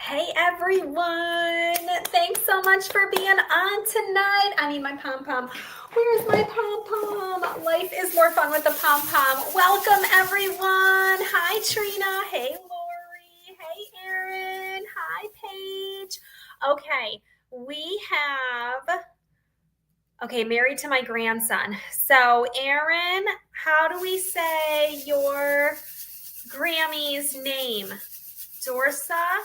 Hey everyone! Thanks so much for being on tonight. I need my pom-pom. Where's my pom-pom? Life is more fun with the pom-pom. Welcome everyone. Hi Trina. Hey Lori. Hey Erin. Hi Paige. Okay, we have married to my grandson. So Erin, how do we say your Grammy's name? Dorsa?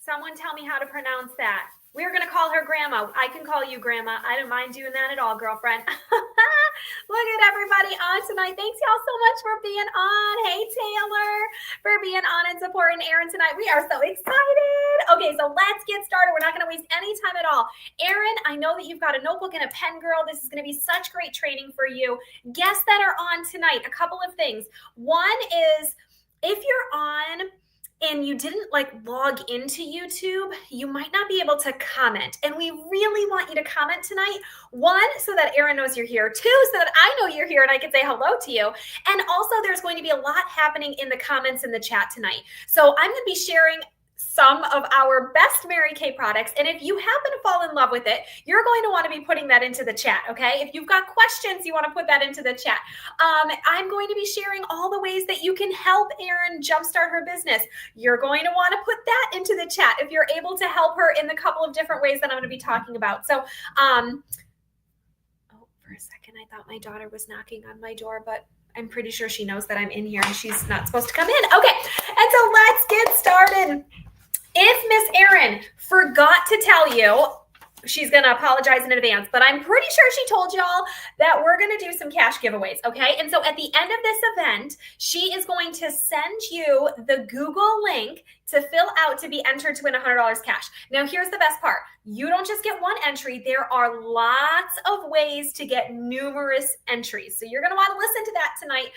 Someone tell me how to pronounce that. We're going to call her Grandma. I can call you Grandma. I don't mind doing that at all, girlfriend. Look at everybody on tonight. Thanks y'all so much for being on. Hey, Taylor, for being on and supporting Erin tonight. We are so excited. Okay, so let's get started. We're not going to waste any time at all. Erin, I know that you've got a notebook and a pen, girl. This is going to be such great training for you. Guests that are on tonight, a couple of things. One is if you're on and you didn't log into YouTube, you might not be able to comment. And we really want you to comment tonight. One, so that Erin knows you're here. Two, so that I know you're here and I can say hello to you. And also there's going to be a lot happening in the comments in the chat tonight. So I'm going to be sharing some of our best Mary Kay products. And if you happen to fall in love with it, you're going to want to be putting that into the chat, okay? If you've got questions, you want to put that into the chat. I'm going to be sharing all the ways that you can help Erin jumpstart her business. You're going to want to put that into the chat if you're able to help her in the couple of different ways that I'm going to be talking about. So, for a second, I thought my daughter was knocking on my door, but I'm pretty sure she knows that I'm in here and she's not supposed to come in. Okay, and so let's get started. If Miss Erin forgot to tell you, she's going to apologize in advance, but I'm pretty sure she told y'all that we're going to do some cash giveaways, okay? And so at the end of this event, she is going to send you the Google link to fill out to be entered to win $100 cash. Now, here's the best part. You don't just get one entry. There are lots of ways to get numerous entries. So you're going to want to listen to that tonight.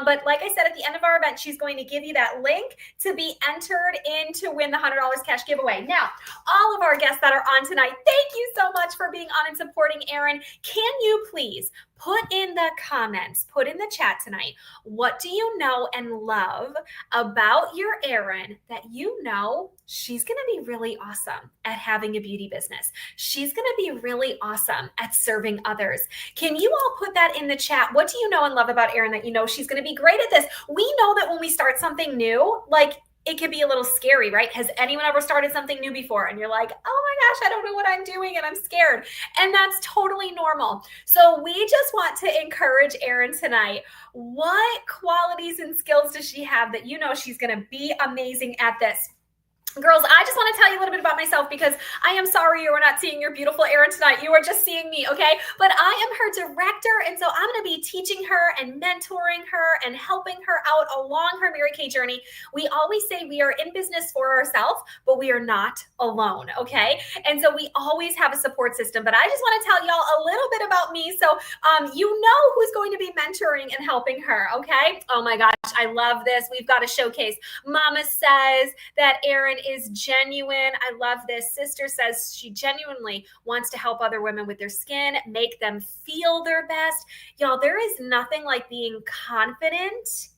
But like I said, at the end of our event, she's going to give you that link to be entered in to win the $100 cash giveaway. Now, all of our guests that are on tonight, thank you so much for being on and supporting Erin. Can you please put in the comments, put in the chat tonight, what do you know and love about your Erin that you know she's going to be really awesome at having a beauty business? She's going to be really awesome at serving others. Can you all put that in the chat? What do you know and love about Erin that you know she's going to be great at this? We know that when we start something new, it can be a little scary, right? Has anyone ever started something new before? And you're like, oh my gosh, I don't know what I'm doing and I'm scared. And that's totally normal. So we just want to encourage Erin tonight. What qualities and skills does she have that you know she's going to be amazing at this? Girls, I just want to tell you a little bit about myself because I am sorry you are not seeing your beautiful Erin tonight. You are just seeing me, okay? But I am her director, and so I'm going to be teaching her and mentoring her and helping her out along her Mary Kay journey. We always say we are in business for ourselves, but we are not alone, okay? And so we always have a support system. But I just want to tell y'all a little bit about me so you know who's going to be mentoring and helping her, okay? Oh my gosh, I love this. We've got a showcase. Mama says that Erin is genuine. I love this. Sister says she genuinely wants to help other women with their skin, make them feel their best. Y'all, there is nothing like being confident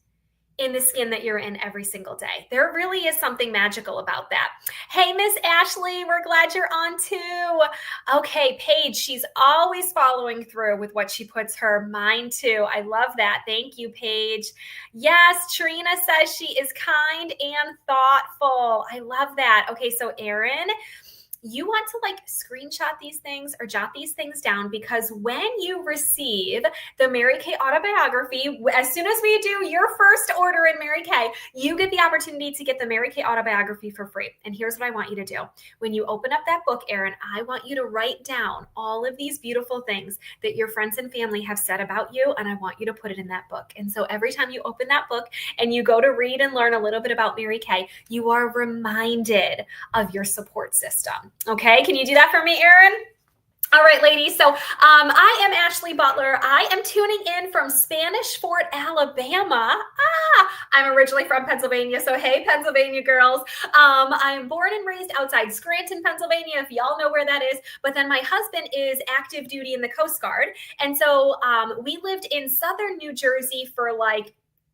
in the skin that you're in every single day. There really is something magical about that. Hey, Miss Ashley, we're glad you're on too. Okay, Paige, she's always following through with what she puts her mind to. I love that. Thank you, Paige. Yes, Trina says she is kind and thoughtful. I love that. Okay, so Erin, you want to screenshot these things or jot these things down because when you receive the Mary Kay autobiography, as soon as we do your first order in Mary Kay, you get the opportunity to get the Mary Kay autobiography for free. And here's what I want you to do. When you open up that book, Erin, I want you to write down all of these beautiful things that your friends and family have said about you, and I want you to put it in that book. And so every time you open that book and you go to read and learn a little bit about Mary Kay, you are reminded of your support system. Okay, can you do that for me, Erin? All right, ladies. So I am Ashley Butler. I am tuning in from Spanish Fort, Alabama. I'm originally from Pennsylvania. So hey, Pennsylvania girls. I am born and raised outside Scranton, Pennsylvania, if y'all know where that is. But then my husband is active duty in the Coast Guard. And so we lived in southern New Jersey for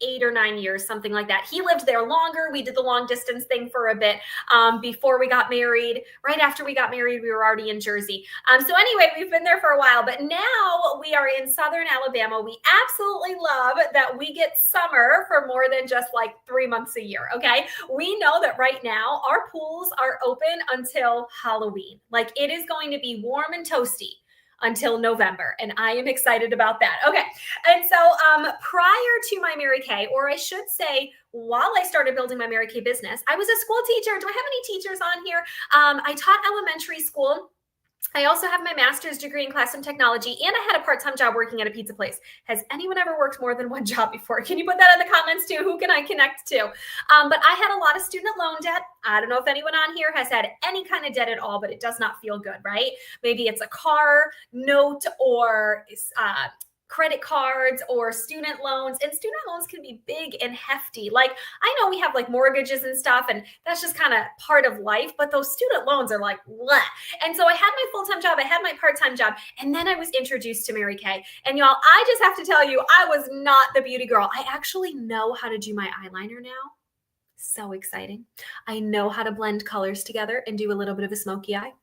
8 or 9 years, something like that. He lived there longer. We did the long distance thing for a bit before we got married. Right after we got married, we were already in Jersey. So anyway, we've been there for a while, but now we are in Southern Alabama. We absolutely love that we get summer for more than just like 3 months a year, okay? We know that right now our pools are open until Halloween. Like it is going to be warm and toasty until November, and I am excited about that. Okay, and so prior to my Mary Kay, or I should say, while I started building my Mary Kay business, I was a school teacher. Do I have any teachers on here? I taught elementary school. I also have my master's degree in classroom technology, and I had a part-time job working at a pizza place. Has anyone ever worked more than one job before? Can you put that in the comments too? Who can I connect to? But I had a lot of student loan debt. I don't know if anyone on here has had any kind of debt at all, but it does not feel good, right? Maybe it's a car note or credit cards or student loans, and student loans can be big and hefty. Like I know we have like mortgages and stuff, and that's just kind of part of life, but those student loans are like, bleh. And so I had my full-time job, I had my part-time job, and then I was introduced to Mary Kay. And y'all, I just have to tell you, I was not the beauty girl. I actually know how to do my eyeliner now. So exciting. I know how to blend colors together and do a little bit of a smoky eye.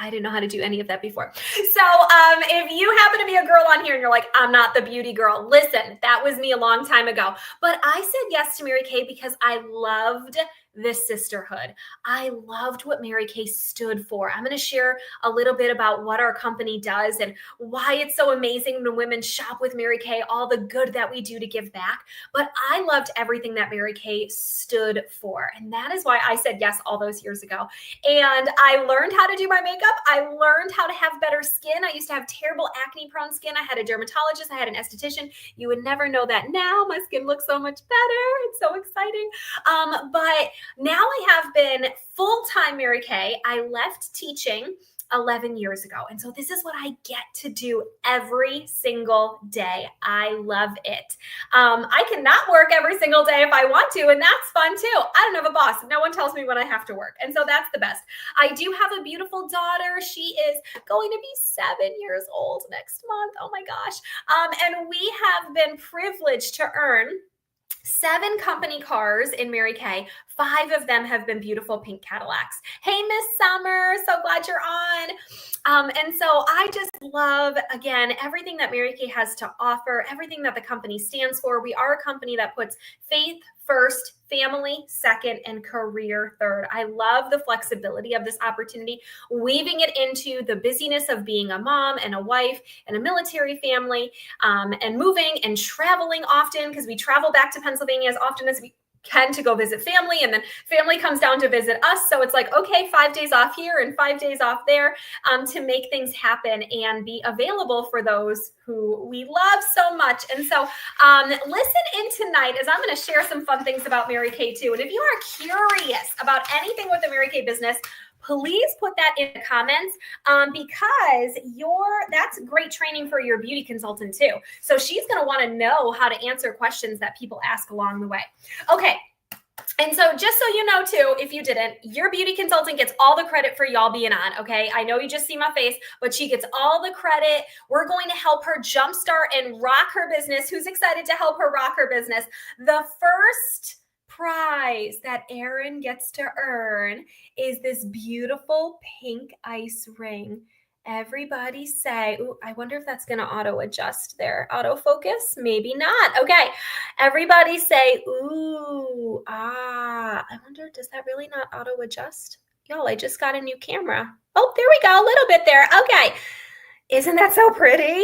I didn't know how to do any of that before. So if you happen to be a girl on here and you're like, I'm not the beauty girl, listen, that was me a long time ago. But I said yes to Mary Kay because I loved this sisterhood. I loved what Mary Kay stood for. I'm going to share a little bit about what our company does and why it's so amazing when women shop with Mary Kay, all the good that we do to give back. But I loved everything that Mary Kay stood for. And that is why I said yes all those years ago. And I learned how to do my makeup. I learned how to have better skin. I used to have terrible acne prone skin. I had a dermatologist. I had an esthetician. You would never know that now. My skin looks so much better. It's so exciting. But now I have been full-time Mary Kay. I left teaching 11 years ago. And so this is what I get to do every single day. I love it. I cannot work every single day if I want to, and that's fun too. I don't have a boss. No one tells me when I have to work. And so that's the best. I do have a beautiful daughter. She is going to be 7 years old next month. Oh my gosh. And we have been privileged to earn 7 company cars in Mary Kay. 5 of them have been beautiful pink Cadillacs. Hey, Miss Summer, so glad you're on. And so I just love, again, everything that Mary Kay has to offer, everything that the company stands for. We are a company that puts faith first, family second, and career third. I love the flexibility of this opportunity, weaving it into the busyness of being a mom and a wife and a military family, and moving and traveling often, because we travel back to Pennsylvania as often as we can to go visit family, and then family comes down to visit us. So it's like, okay, 5 days off here and 5 days off there, to make things happen and be available for those who we love so much. And so listen in tonight as I'm going to share some fun things about Mary Kay too. And if you are curious about anything with the Mary Kay business, please put that in the comments, because that's great training for your beauty consultant too. So she's going to want to know how to answer questions that people ask along the way. Okay. And so just so you know too, if you didn't, your beauty consultant gets all the credit for y'all being on, okay? I know you just see my face, but she gets all the credit. We're going to help her jumpstart and rock her business. Who's excited to help her rock her business? The first prize that Erin gets to earn is this beautiful pink ice ring. Everybody say, ooh, I wonder if that's going to auto adjust there. Autofocus? Maybe not. Okay. Everybody say, ooh, I wonder, does that really not auto adjust? Y'all, I just got a new camera. Oh, there we go. A little bit there. Okay. Isn't that so pretty?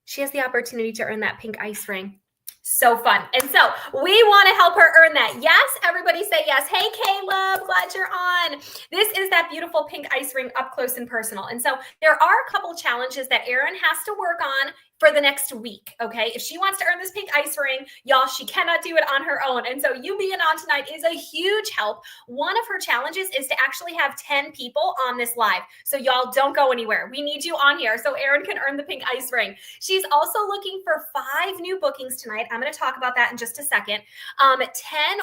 She has the opportunity to earn that pink ice ring. So fun. And so we want to help her earn that. Yes, everybody say yes. Hey, Caleb, glad you're on. This is that beautiful pink ice ring up close and personal. And so there are a couple challenges that Erin has to work on for the next week, okay? If she wants to earn this pink ice ring, y'all, she cannot do it on her own. And so you being on tonight is a huge help. One of her challenges is to actually have 10 people on this live. So y'all don't go anywhere. We need you on here so Erin can earn the pink ice ring. She's also looking for 5 new bookings tonight. I'm going to talk about that in just a second. 10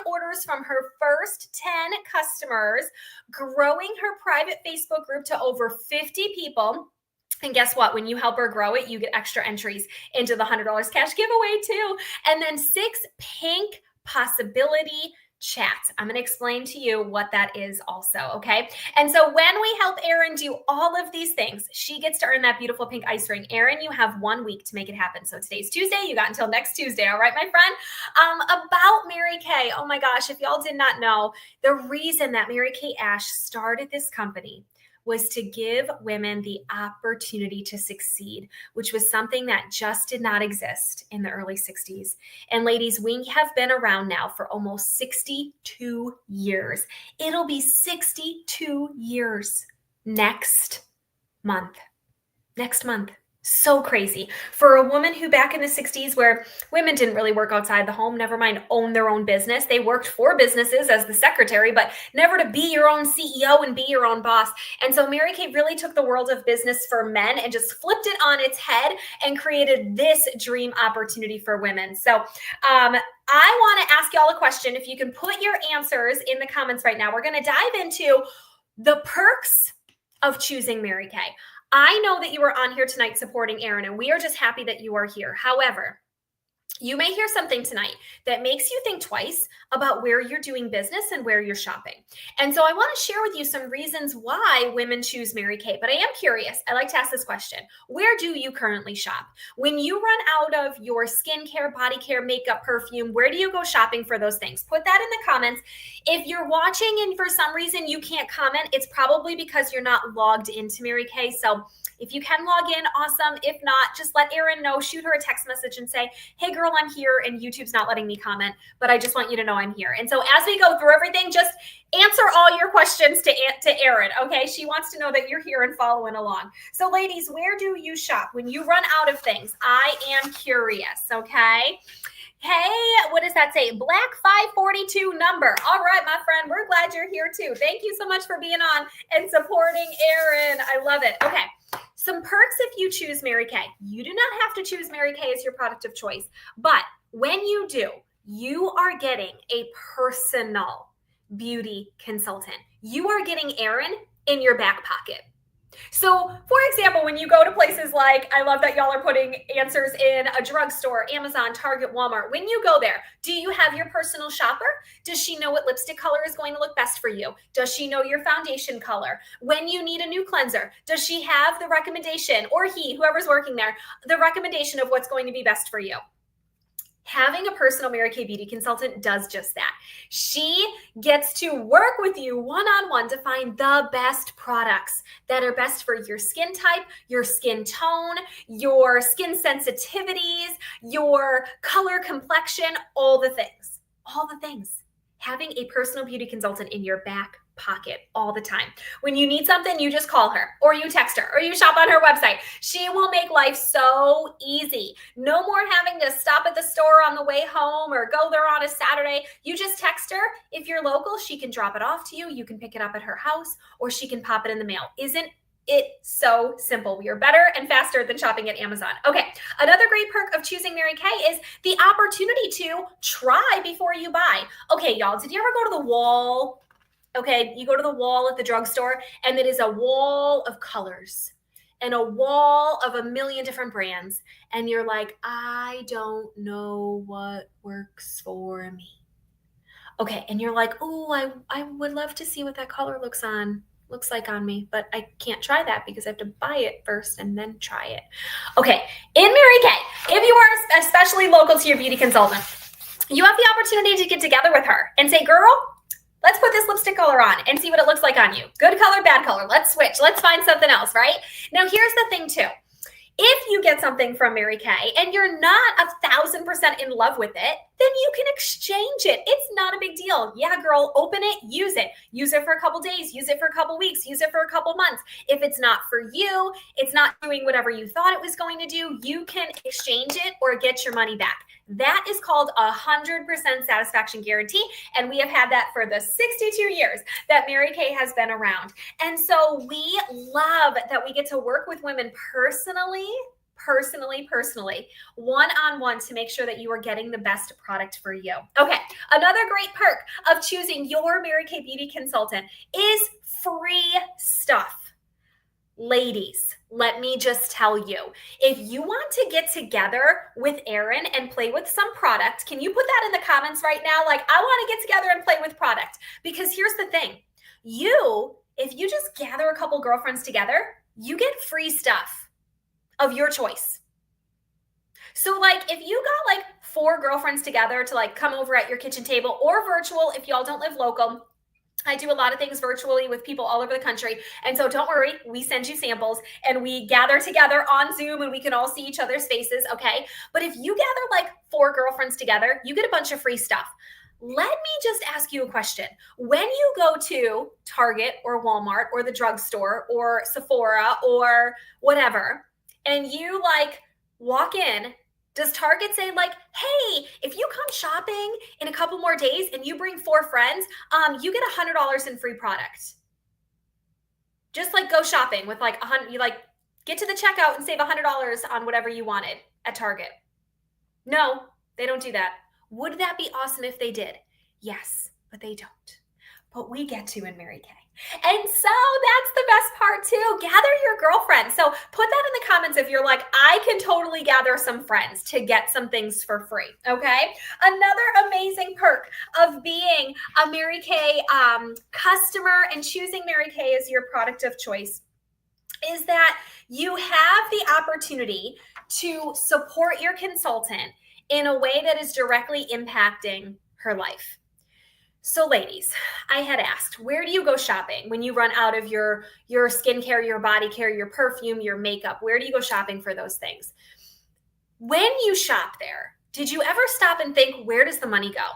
orders from her first 10 customers, growing her private Facebook group to over 50 people. And guess what? When you help her grow it, you get extra entries into the $100 cash giveaway too. And then 6 pink possibility chats. I'm going to explain to you what that is also, okay? And so when we help Erin do all of these things, she gets to earn that beautiful pink ice ring. Erin, you have 1 week to make it happen. So today's Tuesday. You got until next Tuesday. All right, my friend? About Mary Kay. Oh my gosh, if y'all did not know, the reason that Mary Kay Ash started this company was to give women the opportunity to succeed, which was something that just did not exist in the early 60s. And ladies, we have been around now for almost 62 years. It'll be 62 years next month. Next month. So crazy. For a woman who back in the 60s, where women didn't really work outside the home, never mind own their own business. They worked for businesses as the secretary, but never to be your own CEO and be your own boss. And so Mary Kay really took the world of business for men and just flipped it on its head and created this dream opportunity for women. So I want to ask y'all a question. If you can put your answers in the comments right now, we're going to dive into the perks of choosing Mary Kay. I know that you are on here tonight supporting Erin, and we are just happy that you are here. However, you may hear something tonight that makes you think twice about where you're doing business and where you're shopping. And so I want to share with you some reasons why women choose Mary Kay. But I am curious. I like to ask this question. Where do you currently shop? When you run out of your skincare, body care, makeup, perfume, where do you go shopping for those things? Put that in the comments. If you're watching and for some reason you can't comment, it's probably because you're not logged into Mary Kay. So if you can log in, awesome. If not, just let Erin know, shoot her a text message and say, hey girl, I'm here and YouTube's not letting me comment, but I just want you to know I'm here. And so as we go through everything, just answer all your questions to Erin, okay? She wants to know that you're here and following along. So ladies, where do you shop when you run out of things? I am curious, okay? Hey, what does that say? Black 542 number. All right, my friend, we're glad you're here too. Thank you so much for being on and supporting Erin. I love it. Okay. Some perks if you choose Mary Kay. You do not have to choose Mary Kay as your product of choice, but when you do, you are getting a personal beauty consultant. You are getting Erin in your back pocket. So, for example, when you go to places like, I love that y'all are putting answers in a drugstore, Amazon, Target, Walmart. When you go there, do you have your personal shopper? Does she know what lipstick color is going to look best for you? Does she know your foundation color? When you need a new cleanser, does she have the recommendation, or he, whoever's working there, the recommendation of what's going to be best for you? Having a personal Mary Kay beauty consultant does just that. She gets to work with you one-on-one to find the best products that are best for your skin type, your skin tone, your skin sensitivities, your color complexion, all the things. All the things. Having a personal beauty consultant in your back pocket all the time. When you need something, you just call her or you text her or you shop on her website. She will make life so easy. No more having to stop at the store on the way home or go there on a Saturday. You just text her. If you're local, she can drop it off to you. You can pick it up at her house or she can pop it in the mail. Isn't it so simple? We are better and faster than shopping at Amazon. Okay, another great perk of choosing Mary Kay is the opportunity to try before you buy. Okay, y'all, did you ever go to the wall? Okay, you go to the wall at the drugstore and it is a wall of colors and a wall of a million different brands. And you're like, I don't know what works for me. Okay, and you're like, oh, I would love to see what that color looks like on me, but I can't try that because I have to buy it first and then try it. Okay, in Mary Kay, if you are especially local to your beauty consultant, you have the opportunity to get together with her and say, girl, let's put this lipstick color on and see what it looks like on you. Good color, bad color. Let's switch. Let's find something else, right? Now, here's the thing too. If you get something from Mary Kay and you're not 1,000% in love with it, then you can exchange it. It's not a big deal. Yeah, girl, open it, use it. Use it for a couple days, use it for a couple weeks, use it for a couple months. If it's not for you, it's not doing whatever you thought it was going to do, you can exchange it or get your money back. That is called 100% satisfaction guarantee. And we have had that for the 62 years that Mary Kay has been around. And so we love that we get to work with women personally, one-on-one to make sure that you are getting the best product for you. Okay, another great perk of choosing your Mary Kay beauty consultant is free stuff. Ladies, let me just tell you, if you want to get together with Erin and play with some product, can you put that in the comments right now? Like, I want to get together and play with product. Because here's the thing. If you just gather a couple girlfriends together, you get free stuff of your choice. So like if you got like 4 girlfriends together to like come over at your kitchen table, or virtual if y'all don't live local. I do a lot of things virtually with people all over the country. And so don't worry, we send you samples and we gather together on Zoom and we can all see each other's faces, okay? But if you gather like 4 girlfriends together, you get a bunch of free stuff. Let me just ask you a question. When you go to Target or Walmart or the drugstore or Sephora or whatever, and you like walk in, does Target say like, hey, if you come shopping in a couple more days and you bring 4 friends, you get $100 in free product? Just like go shopping with like you like get to the checkout and save $100 on whatever you wanted at Target. No, they don't do that. Would that be awesome if they did? Yes, but they don't. But we get to in Mary Kay. And so that's the best part too. Gather your girlfriends. So put that in the comments if you're like, I can totally gather some friends to get some things for free. Okay. Another amazing perk of being a Mary Kay customer and choosing Mary Kay as your product of choice is that you have the opportunity to support your consultant in a way that is directly impacting her life. So ladies, I had asked, where do you go shopping when you run out of your skincare, your body care, your perfume, your makeup? Where do you go shopping for those things? When you shop there, did you ever stop and think, where does the money go?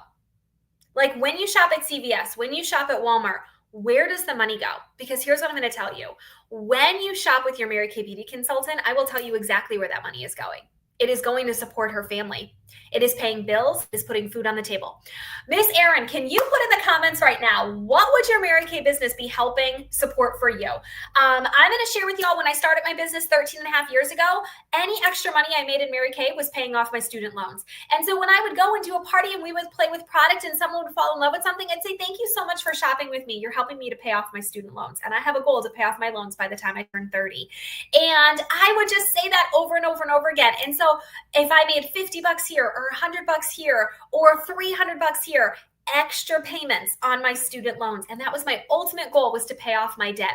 Like when you shop at CVS, when you shop at Walmart, where does the money go? Because here's what I'm going to tell you. When you shop with your Mary Kay Beauty consultant, I will tell you exactly where that money is going. It is going to support her family. It is paying bills. It is putting food on the table. Miss Erin, can you put in the comments right now, what would your Mary Kay business be helping support for you? I'm going to share with y'all when I started my business 13 and a half years ago, any extra money I made in Mary Kay was paying off my student loans. And so when I would go and do a party and we would play with product and someone would fall in love with something, I'd say, thank you so much for shopping with me. You're helping me to pay off my student loans. And I have a goal to pay off my loans by the time I turn 30. And I would just say that over and over and over again. And so if I made $50 here or $100 here or $300 here, extra payments on my student loans. And that was my ultimate goal, was to pay off my debt.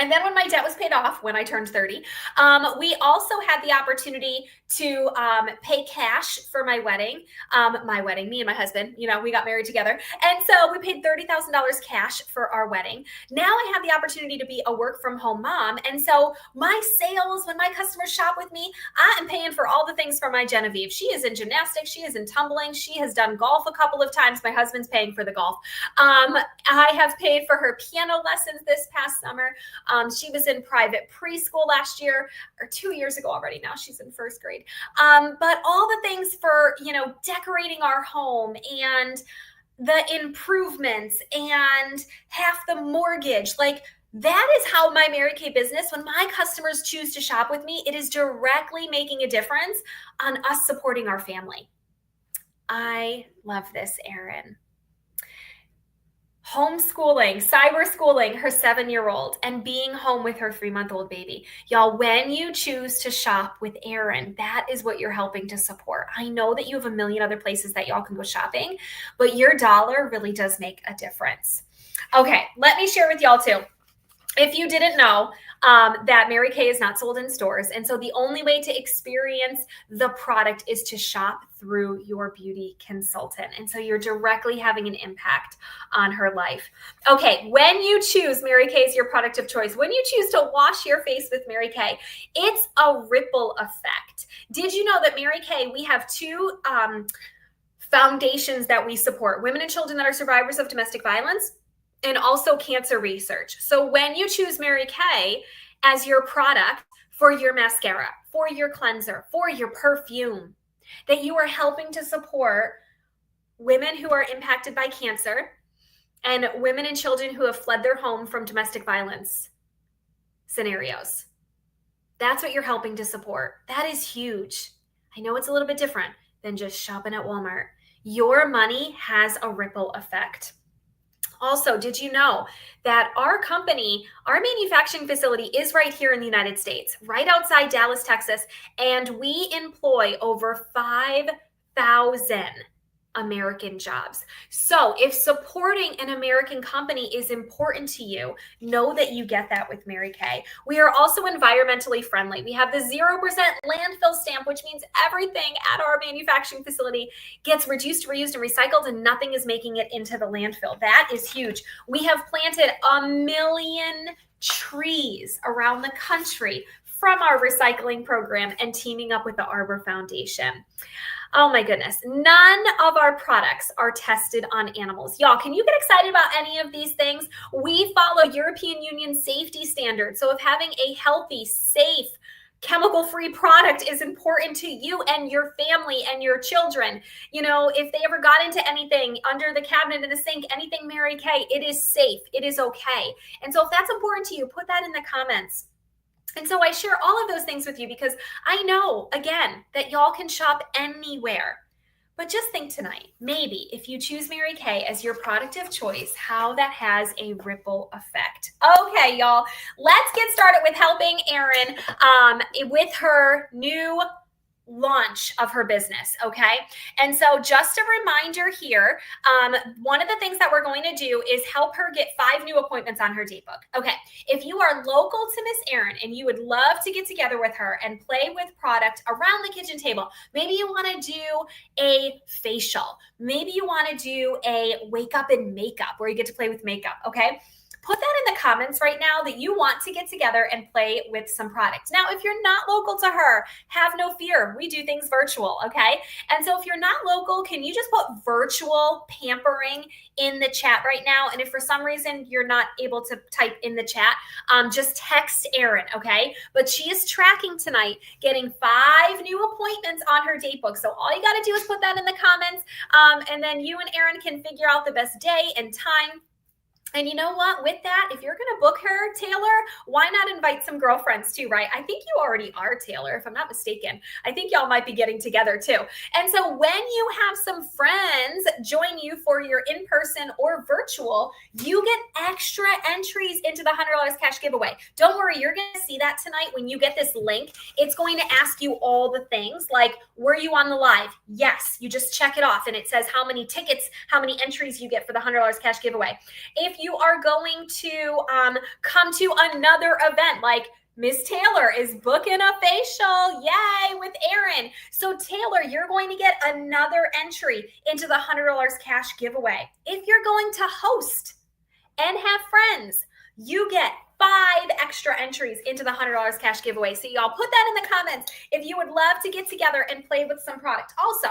And then when my debt was paid off, when I turned 30, we also had the opportunity to pay cash for my wedding, me and my husband, we got married together. And so we paid $30,000 cash for our wedding. Now I have the opportunity to be a work from home mom. And so my sales, when my customers shop with me, I am paying for all the things for my Genevieve. She is in gymnastics. She is in tumbling. She has done golf a couple of times. My husband's paying for the golf. I have paid for her piano lessons this past summer. She was in private preschool last year, or 2 years ago already. Now she's in first grade. But all the things for, decorating our home and the improvements and half the mortgage, like that is how my Mary Kay business, when my customers choose to shop with me, it is directly making a difference on us supporting our family. I love this, Erin. Homeschooling, cyber schooling her 7-year-old and being home with her 3-month-old baby. Y'all, when you choose to shop with Erin, that is what you're helping to support. I know that you have a million other places that y'all can go shopping, but your dollar really does make a difference. Okay, let me share with y'all too. If you didn't know, that Mary Kay is not sold in stores. And so the only way to experience the product is to shop through your beauty consultant. And so you're directly having an impact on her life. Okay, when you choose Mary Kay as your product of choice, when you choose to wash your face with Mary Kay, it's a ripple effect. Did you know that Mary Kay, we have 2 foundations that we support: women and children that are survivors of domestic violence, and also cancer research. So when you choose Mary Kay as your product for your mascara, for your cleanser, for your perfume, that you are helping to support women who are impacted by cancer and women and children who have fled their home from domestic violence scenarios. That's what you're helping to support. That is huge. I know it's a little bit different than just shopping at Walmart. Your money has a ripple effect. Also, did you know that our company, our manufacturing facility is right here in the United States, right outside Dallas, Texas, and we employ over 5,000 American jobs. So if supporting an American company is important to you, know that you get that with Mary Kay. We are also environmentally friendly. We have the 0% landfill stamp, which means everything at our manufacturing facility gets reduced, reused, and recycled, and nothing is making it into the landfill. That is huge. We have planted 1 million trees around the country from our recycling program and teaming up with the Arbor Foundation. Oh my goodness. None of our products are tested on animals. Y'all, can you get excited about any of these things? We follow European Union safety standards. So if having a healthy, safe, chemical-free product is important to you and your family and your children. You know, if they ever got into anything under the cabinet in the sink, anything Mary Kay, it is safe. It is okay. And so if that's important to you, put that in the comments. And so I share all of those things with you because I know, again, that y'all can shop anywhere. But just think tonight, maybe if you choose Mary Kay as your product of choice, how that has a ripple effect. Okay, y'all, let's get started with helping Erin with her new launch of her business, okay? And so just a reminder here, one of the things that we're going to do is help her get 5 new appointments on her date book. Okay, if you are local to Miss Erin and you would love to get together with her and play with product around the kitchen table, maybe you want to do a facial, maybe you want to do a wake up and makeup where you get to play with makeup, okay? Put that in the comments right now that you want to get together and play with some products. Now, if you're not local to her, have no fear. We do things virtual, okay? And so if you're not local, can you just put virtual pampering in the chat right now? And if for some reason you're not able to type in the chat, just text Erin, okay? But she is tracking tonight, getting 5 new appointments on her date book. So all you got to do is put that in the comments, and then you and Erin can figure out the best day and time. And you know what? With that, if you're going to book her, Taylor, why not invite some girlfriends too, right? I think you already are, Taylor, if I'm not mistaken. I think y'all might be getting together too. And so when you have some friends join you for your in-person or virtual, you get extra entries into the $100 cash giveaway. Don't worry, you're going to see that tonight when you get this link. It's going to ask you all the things like, were you on the live? Yes, you just check it off and it says how many tickets, how many entries you get for the $100 cash giveaway. If you are going to come to another event, like Miss Taylor is booking a facial, yay, with Erin. So Taylor, you're going to get another entry into the $100 cash giveaway. If you're going to host and have friends, you get 5 extra entries into the $100 cash giveaway. So y'all put that in the comments if you would love to get together and play with some product. Also,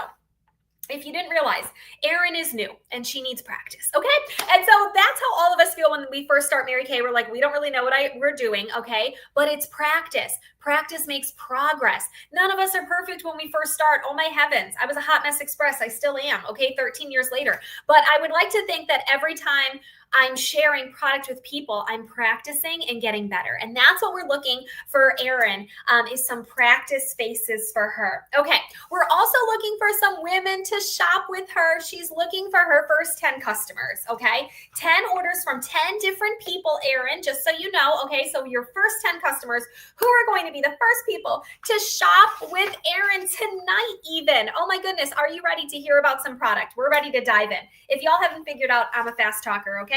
if you didn't realize, Erin is new and she needs practice, okay? And so that's how all of us feel when we first start Mary Kay. We're like, we don't really know what we're doing, okay? But it's practice. Practice makes progress. None of us are perfect when we first start. Oh my heavens, I was a hot mess express. I still am, okay, 13 years later. But I would like to think that every time I'm sharing product with people, I'm practicing and getting better. And that's what we're looking for Erin, is some practice spaces for her. Okay, we're also looking for some women to shop with her. She's looking for her first 10 customers, okay? 10 orders from 10 different people, Erin, just so you know, okay? So your first 10 customers, who are going to be the first people to shop with Erin tonight even. Oh my goodness, are you ready to hear about some product? We're ready to dive in. If y'all haven't figured out, I'm a fast talker, okay?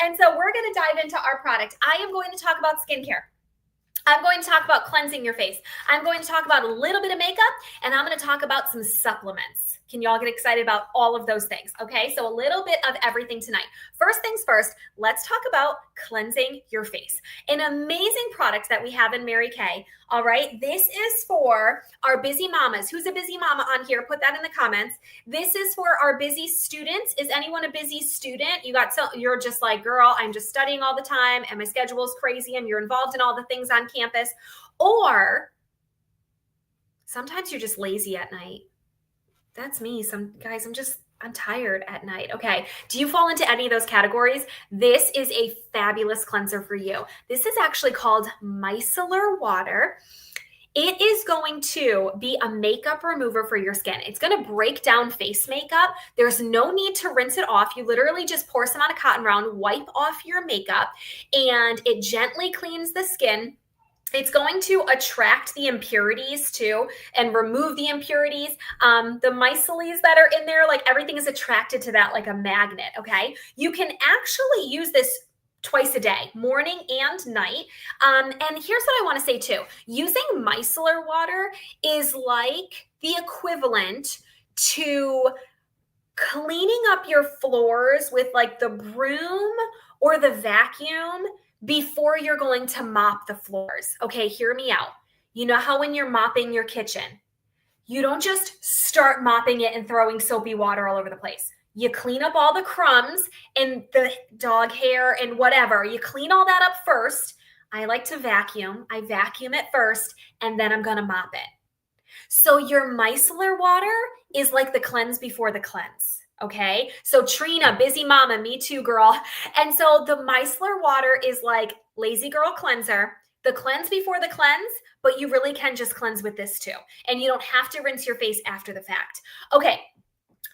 And so we're going to dive into our product. I am going to talk about skincare. I'm going to talk about cleansing your face. I'm going to talk about a little bit of makeup, and I'm going to talk about some supplements. Can y'all get excited about all of those things? Okay, so a little bit of everything tonight. First things first, let's talk about cleansing your face. An amazing product that we have in Mary Kay. All right, this is for our busy mamas. Who's a busy mama on here? Put that in the comments. This is for our busy students. Is anyone a busy student? You're just like, girl, I'm just studying all the time and my schedule is crazy and you're involved in all the things on campus. Or sometimes you're just lazy at night. That's me. Guys, I'm tired at night. Okay. Do you fall into any of those categories? This is a fabulous cleanser for you. This is actually called micellar water. It is going to be a makeup remover for your skin. It's going to break down face makeup. There's no need to rinse it off. You literally just pour some on a cotton round, wipe off your makeup, and it gently cleans the skin. It's going to attract the impurities too and remove the impurities. The micelles that are in there, like everything is attracted to that like a magnet, okay? You can actually use this twice a day, morning and night. And here's what I want to say too. Using micellar water is like the equivalent to cleaning up your floors with like the broom or the vacuum before you're going to mop the floors. Okay, hear me out. You know how when you're mopping your kitchen, you don't just start mopping it and throwing soapy water all over the place. You clean up all the crumbs and the dog hair and whatever. You clean all that up first. I like to vacuum. I vacuum it first, and then I'm going to mop it. So your micellar water is like the cleanse before the cleanse. Okay. So Trina, busy mama, me too, girl. And so the micellar water is like lazy girl cleanser, the cleanse before the cleanse, but you really can just cleanse with this too. And you don't have to rinse your face after the fact. Okay.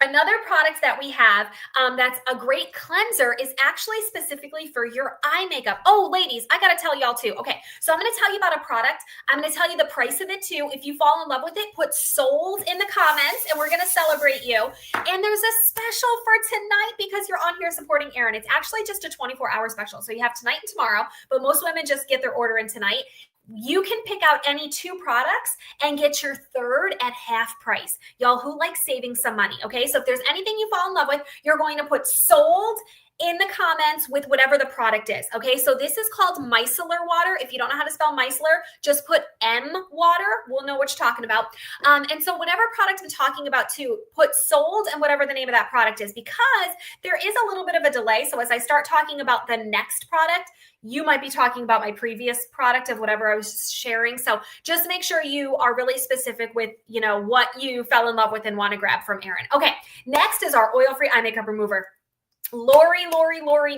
Another product that we have that's a great cleanser is actually specifically for your eye makeup. Oh, ladies, I got to tell y'all too. Okay, so I'm going to tell you about a product. I'm going to tell you the price of it too. If you fall in love with it, put sold in the comments and we're going to celebrate you. And there's a special for tonight because you're on here supporting Erin. It's actually just a 24-hour special. So you have tonight and tomorrow, but most women just get their order in tonight. You can pick out any 2 products and get your third at half price. Y'all who like saving some money, okay? So if there's anything you fall in love with, you're going to put sold in the comments with whatever the product is, okay? So this is called micellar water. If you don't know how to spell micellar, just put M water. We'll know what you're talking about. And so whatever product I'm talking about too, put sold and whatever the name of that product is, because there is a little bit of a delay. So as I start talking about the next product, you might be talking about my previous product of whatever I was sharing. So just make sure you are really specific with, you know, what you fell in love with and want to grab from Erin. Okay, next is our oil-free eye makeup remover. Lori,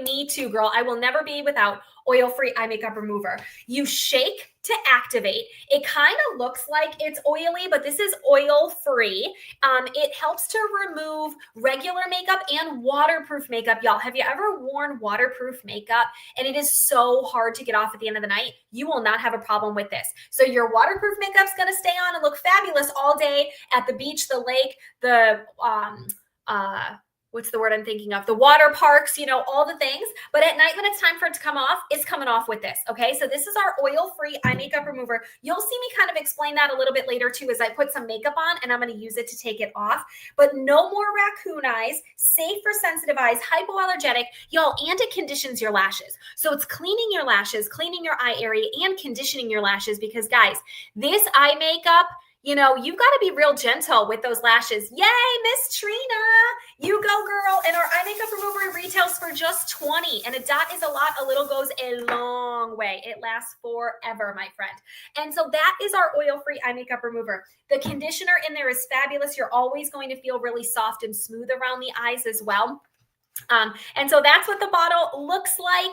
me too, girl. I will never be without oil-free eye makeup remover. You shake to activate. It kind of looks like it's oily, but this is oil-free. It helps to remove regular makeup and waterproof makeup. Y'all, have you ever worn waterproof makeup and it is so hard to get off at the end of the night? You will not have a problem with this. So your waterproof makeup's going to stay on and look fabulous all day at the beach, the lake, the what's the word I'm thinking of? The water parks, you know, all the things. But at night when it's time for it to come off, it's coming off with this, okay? So this is our oil-free eye makeup remover. You'll see me kind of explain that a little bit later too as I put some makeup on and I'm going to use it to take it off. But no more raccoon eyes, safe for sensitive eyes, hypoallergenic, y'all, and it conditions your lashes. So it's cleaning your lashes, cleaning your eye area, and conditioning your lashes because, guys, this eye makeup, you know, you've got to be real gentle with those lashes. Yay, Miss Trina. You go, girl. And our eye makeup remover retails for just $20. And a dot is a lot. A little goes a long way. It lasts forever, my friend. And so that is our oil-free eye makeup remover. The conditioner in there is fabulous. You're always going to feel really soft and smooth around the eyes as well. And so that's what the bottle looks like.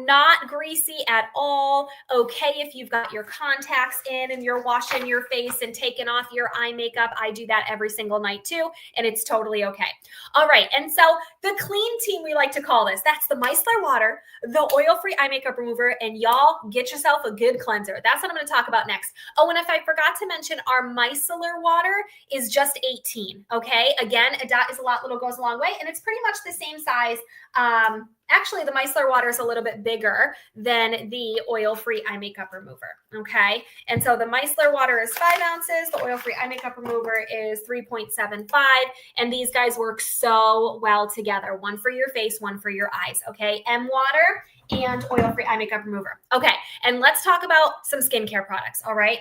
Not greasy at all. Okay, if you've got your contacts in and you're washing your face and taking off your eye makeup, I do that every single night too, and it's totally okay. All right, and so the clean team, we like to call this. That's the micellar water, the oil-free eye makeup remover, and y'all get yourself a good cleanser. That's what I'm going to talk about next. Oh, and if I forgot to mention, our micellar water is just $18. Okay, again, a dot is a lot, little goes a long way, and it's pretty much the same size. Actually, the micellar water is a little bit bigger than the oil-free eye makeup remover, okay? And so the micellar water is 5 ounces. The oil-free eye makeup remover is 3.75, and these guys work so well together. One for your face, one for your eyes, okay? M water and oil-free eye makeup remover. Okay, and let's talk about some skincare products, all right?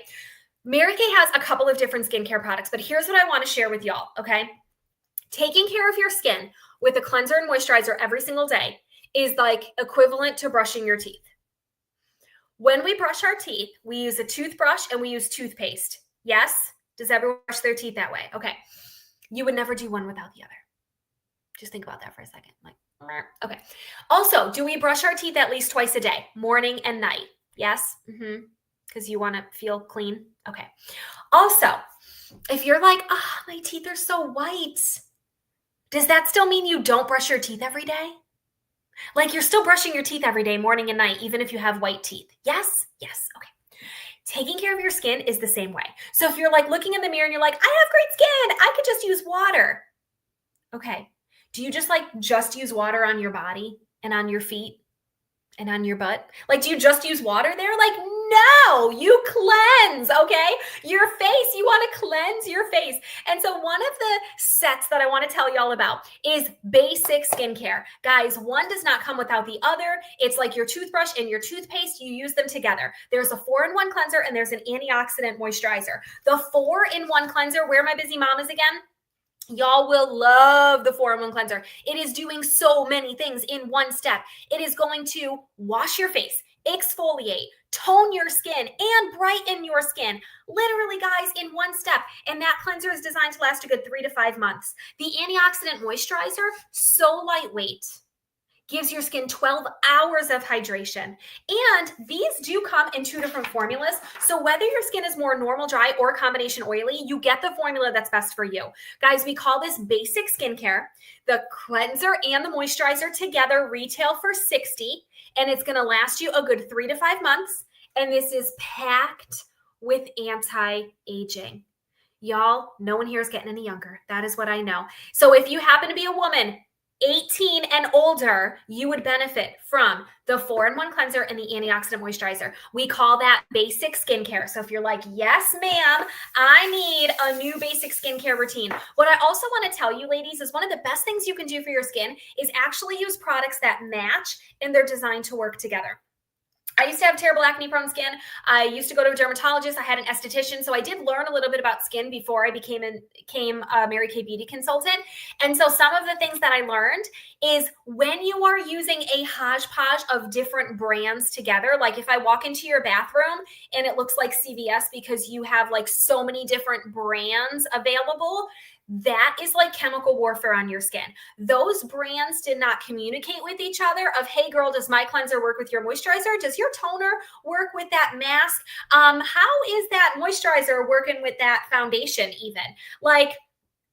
Mary Kay has a couple of different skincare products, but here's what I want to share with y'all, okay? Taking care of your skin with a cleanser and moisturizer every single day is like equivalent to brushing your teeth. When we brush our teeth, we use a toothbrush and we use toothpaste. Yes? Does everyone brush their teeth that way? Okay. You would never do one without the other. Just think about that for a second. Like, okay. Also, do we brush our teeth at least twice a day, morning and night? Yes? because you want to feel clean. Okay. Also, if you're like, oh, my teeth are so white, does that still mean you don't brush your teeth every day? Like you're still brushing your teeth every day, morning and night, even if you have white teeth. Yes? Yes. Okay. Taking care of your skin is the same way. So if you're like looking in the mirror and you're like, I have great skin, I could just use water. Okay. Do you just use water on your body and on your feet and on your butt? Like, do you just use water there? Like, no, you cleanse, okay? Your face, you want to cleanse your face. And so one of the sets that I want to tell y'all about is basic skincare. Guys, one does not come without the other. It's like your toothbrush and your toothpaste. You use them together. There's a 4-in-1 cleanser and there's an antioxidant moisturizer. The 4-in-1 cleanser, where my busy mamas again? Y'all will love the 4-in-1 cleanser. It is doing so many things in one step. It is going to wash your face, exfoliate, tone your skin, and brighten your skin. Literally, guys, in one step. And that cleanser is designed to last a good 3 to 5 months. The antioxidant moisturizer, so lightweight, gives your skin 12 hours of hydration. And these do come in 2 different formulas. So whether your skin is more normal, dry, or combination oily, you get the formula that's best for you. Guys, we call this basic skincare. The cleanser and the moisturizer together retail for $60, and it's going to last you a good 3 to 5 months. And this is packed with anti-aging. Y'all, no one here is getting any younger. That is what I know. So if you happen to be a woman 18 and older, you would benefit from the 4-in-1 cleanser and the antioxidant moisturizer. We call that basic skincare. So if you're like, yes, ma'am, I need a new basic skincare routine. What I also want to tell you, ladies, is one of the best things you can do for your skin is actually use products that match and they're designed to work together. I used to have terrible acne-prone skin. I used to go to a dermatologist. I had an esthetician. So I did learn a little bit about skin before I became a Mary Kay beauty consultant. And so some of the things that I learned is when you are using a hodgepodge of different brands together, like if I walk into your bathroom and it looks like CVS because you have like so many different brands available, that is like chemical warfare on your skin. Those brands did not communicate with each other of, hey girl, does my cleanser work with your moisturizer? Does your toner work with that mask? How is that moisturizer working with that foundation even? Like,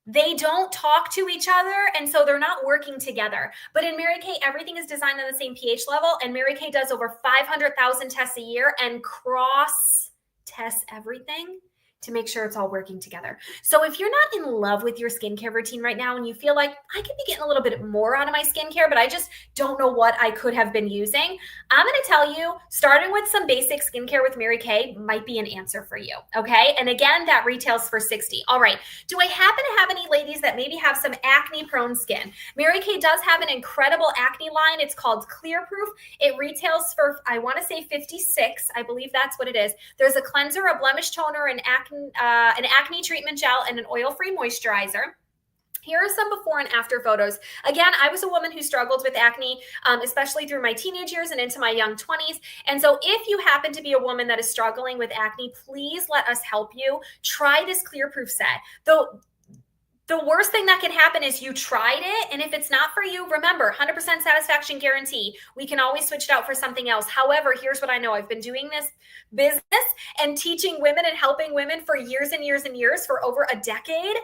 they don't talk to each other, and so they're not working together. But in Mary Kay, everything is designed on the same pH level, and Mary Kay does over 500,000 tests a year and cross tests everything to make sure it's all working together. So if you're not in love with your skincare routine right now and you feel like I could be getting a little bit more out of my skincare, but I just don't know what I could have been using, I'm going to tell you, starting with some basic skincare with Mary Kay might be an answer for you. Okay. And again, that retails for $60. All right. Do I happen to have any ladies that maybe have some acne prone skin? Mary Kay does have an incredible acne line. It's called Clear Proof. It retails for, I want to say $56. I believe that's what it is. There's a cleanser, a blemish toner, an acne treatment gel, and an oil-free moisturizer. Here are some before and after photos. Again, I was a woman who struggled with acne, especially through my teenage years and into my young 20s. And so if you happen to be a woman that is struggling with acne, please let us help you. Try this Clear Proof set. The worst thing that can happen is you tried it, and if it's not for you, remember, 100% satisfaction guarantee. We can always switch it out for something else. However, here's what I know. I've been doing this business and teaching women and helping women for years and years and years, for over a decade.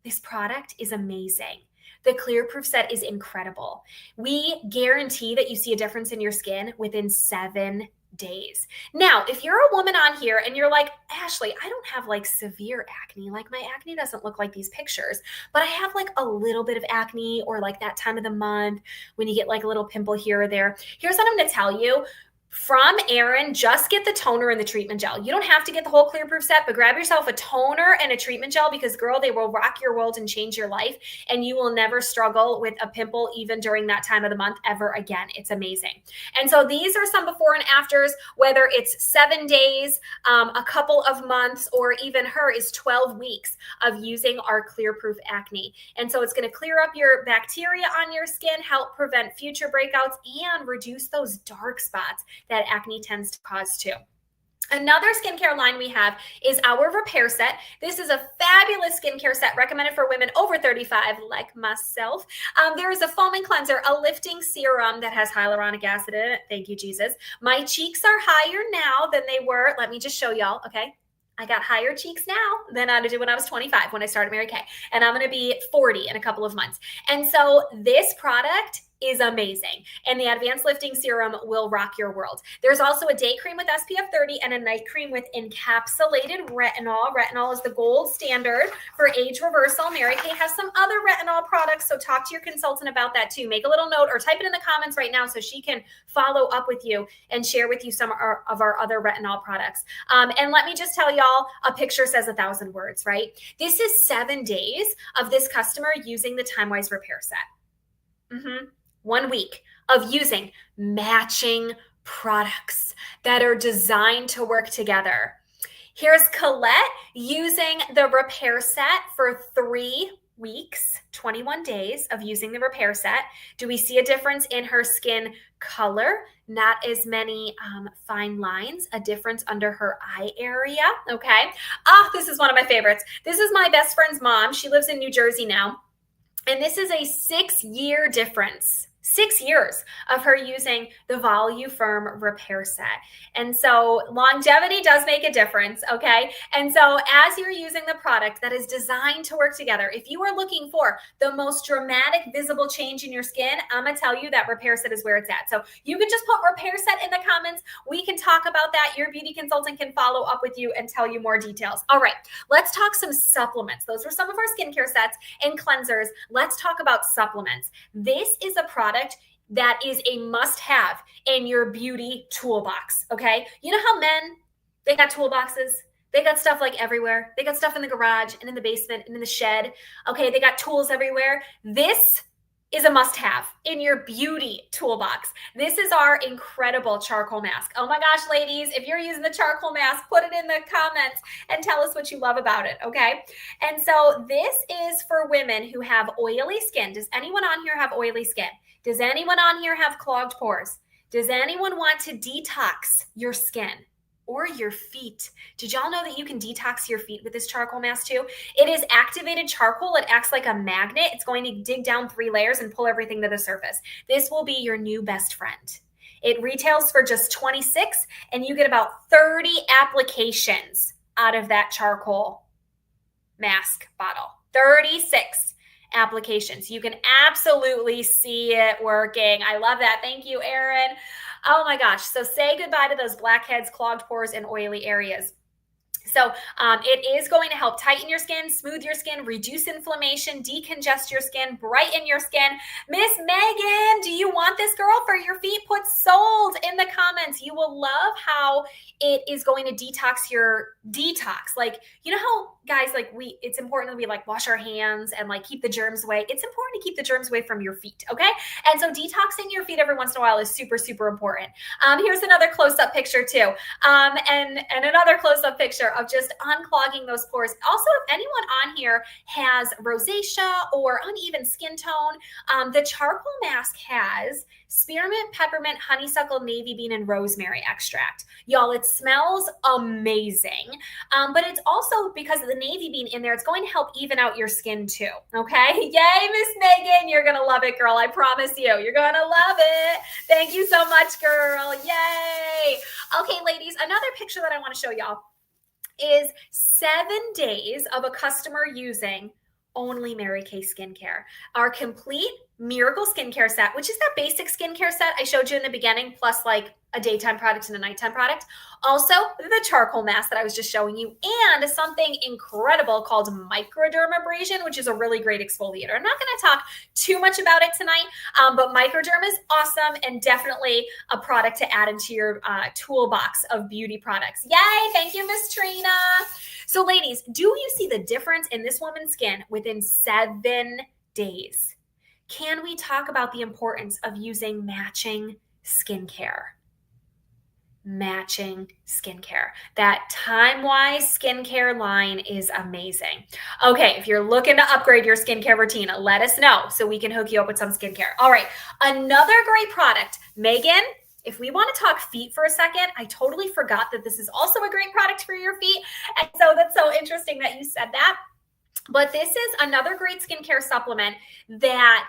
This product is amazing. The Clear Proof set is incredible. We guarantee that you see a difference in your skin within 7 days. Now, if you're a woman on here and you're like, Ashley, I don't have like severe acne, like my acne doesn't look like these pictures, but I have like a little bit of acne, or like that time of the month when you get like a little pimple here or there. Here's what I'm going to tell you. From Erin, just get the toner and the treatment gel. You don't have to get the whole Clear Proof set, but grab yourself a toner and a treatment gel, because girl, they will rock your world and change your life, and you will never struggle with a pimple even during that time of the month ever again. It's amazing. And so these are some before and afters, whether it's 7 days, a couple of months, or even her is 12 weeks of using our Clear Proof acne. And so it's going to clear up your bacteria on your skin, help prevent future breakouts, and reduce those dark spots that acne tends to cause too. Another skincare line we have is our repair set. This is a fabulous skincare set recommended for women over 35 like myself. There is a foaming cleanser, a lifting serum that has hyaluronic acid in it. Thank you, Jesus. My cheeks are higher now than they were. Let me just show y'all, okay? I got higher cheeks now than I did when I was 25 when I started Mary Kay. And I'm going to be 40 in a couple of months. And so this product is amazing. And the Advanced Lifting Serum will rock your world. There's also a day cream with SPF 30 and a night cream with encapsulated retinol. Retinol is the gold standard for age reversal. Mary Kay has some other retinol products, so talk to your consultant about that too. Make a little note or type it in the comments right now so she can follow up with you and share with you some of our other retinol products. And let me just tell y'all, a picture says 1,000 words, right? This is 7 days of this customer using the TimeWise repair set. 1 week of using matching products that are designed to work together. Here's Colette using the repair set for 3 weeks, 21 days of using the repair set. Do we see a difference in her skin color? Not as many fine lines, a difference under her eye area, okay? This is one of my favorites. This is my best friend's mom. She lives in New Jersey now. And this is a 6-year difference. 6 years of her using the VoluFirm repair set. And so longevity does make a difference, okay? And so as you're using the product that is designed to work together, if you are looking for the most dramatic visible change in your skin, I'm gonna tell you that repair set is where it's at. So you can just put repair set in the comments. We can talk about that. Your beauty consultant can follow up with you and tell you more details. All right, let's talk some supplements. Those are some of our skincare sets and cleansers. Let's talk about supplements. This is a product that is a must-have in your beauty toolbox, okay? You know how men, they got toolboxes? They got stuff like everywhere. They got stuff in the garage and in the basement and in the shed. Okay, they got tools everywhere. This is a must-have in your beauty toolbox. This is our incredible charcoal mask. Oh my gosh, ladies, if you're using the charcoal mask, put it in the comments and tell us what you love about it, okay? And so this is for women who have oily skin. Does anyone on here have oily skin? Does anyone on here have clogged pores? Does anyone want to detox your skin or your feet? Did y'all know that you can detox your feet with this charcoal mask too? It is activated charcoal. It acts like a magnet. It's going to dig down 3 layers and pull everything to the surface. This will be your new best friend. It retails for just $26 and you get about 30 applications out of that charcoal mask bottle. 36 applications. You can absolutely see it working. I love that. Thank you, Erin. Oh my gosh. So say goodbye to those blackheads, clogged pores, and oily areas. So it is going to help tighten your skin, smooth your skin, reduce inflammation, decongest your skin, brighten your skin. Miss Megan, do you want this, girl, for your feet? Put sold in the comments. You will love how it is going to detox your detox. Like, you know how guys, like it's important that we like wash our hands and like keep the germs away. It's important to keep the germs away from your feet. Okay. And so detoxing your feet every once in a while is super, super important. Here's another close-up picture too. And another close-up picture of just unclogging those pores. Also, if anyone on here has rosacea or uneven skin tone, the charcoal mask has spearmint, peppermint, honeysuckle, navy bean, and rosemary extract. Y'all, it smells amazing. But it's also, because of the navy bean in there, it's going to help even out your skin too, okay? Yay, Miss Megan, you're gonna love it, girl. I promise you, you're gonna love it. Thank you so much, girl. Yay. Okay, ladies, another picture that I wanna show y'all is 7 days of a customer using only Mary Kay skincare. Our complete miracle skincare set, which is that basic skincare set I showed you in the beginning, plus like a daytime product and a nighttime product. Also, the charcoal mask that I was just showing you, and something incredible called microdermabrasion, which is a really great exfoliator. I'm not going to talk too much about it tonight, but microderm is awesome and definitely a product to add into your toolbox of beauty products. Yay! Thank you, Miss Trina. So ladies, do you see the difference in this woman's skin within 7 days? Can we talk about the importance of using matching skincare? Matching skincare. That TimeWise skincare line is amazing. Okay, if you're looking to upgrade your skincare routine, let us know so we can hook you up with some skincare. All right, another great product. Megan, if we want to talk feet for a second, I totally forgot that this is also a great product for your feet. And so that's so interesting that you said that. But this is another great skincare supplement that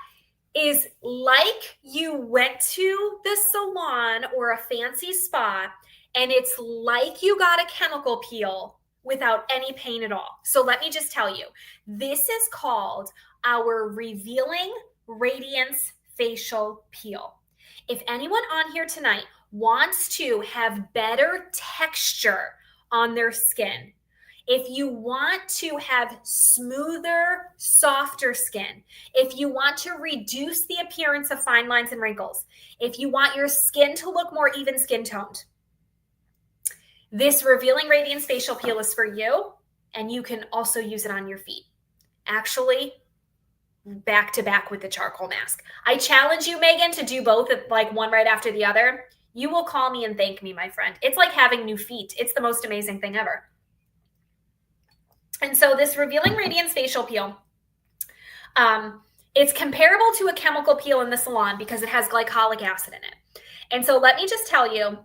is like you went to the salon or a fancy spa, and it's like you got a chemical peel without any pain at all. So let me just tell you, this is called our Revealing Radiance Facial Peel. If anyone on here tonight wants to have better texture on their skin, if you want to have smoother, softer skin, if you want to reduce the appearance of fine lines and wrinkles, if you want your skin to look more even skin toned, this Revealing Radiance Facial Peel is for you, and you can also use it on your feet. Actually, back to back with the charcoal mask. I challenge you, Megan, to do both, like one right after the other. You will call me and thank me, my friend. It's like having new feet. It's the most amazing thing ever. And so this Revealing Radiance Facial Peel, it's comparable to a chemical peel in the salon because it has glycolic acid in it. And so let me just tell you,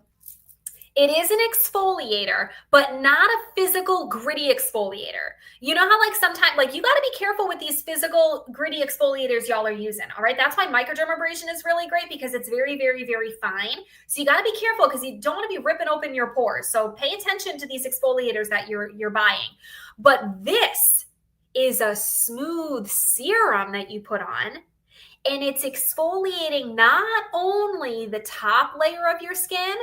it is an exfoliator, but not a physical gritty exfoliator. You know how like sometimes, like you got to be careful with these physical gritty exfoliators y'all are using, all right? That's why microdermabrasion is really great because it's very, very, very fine. So you got to be careful because you don't want to be ripping open your pores. So pay attention to these exfoliators that you're buying. But this is a smooth serum that you put on, and it's exfoliating not only the top layer of your skin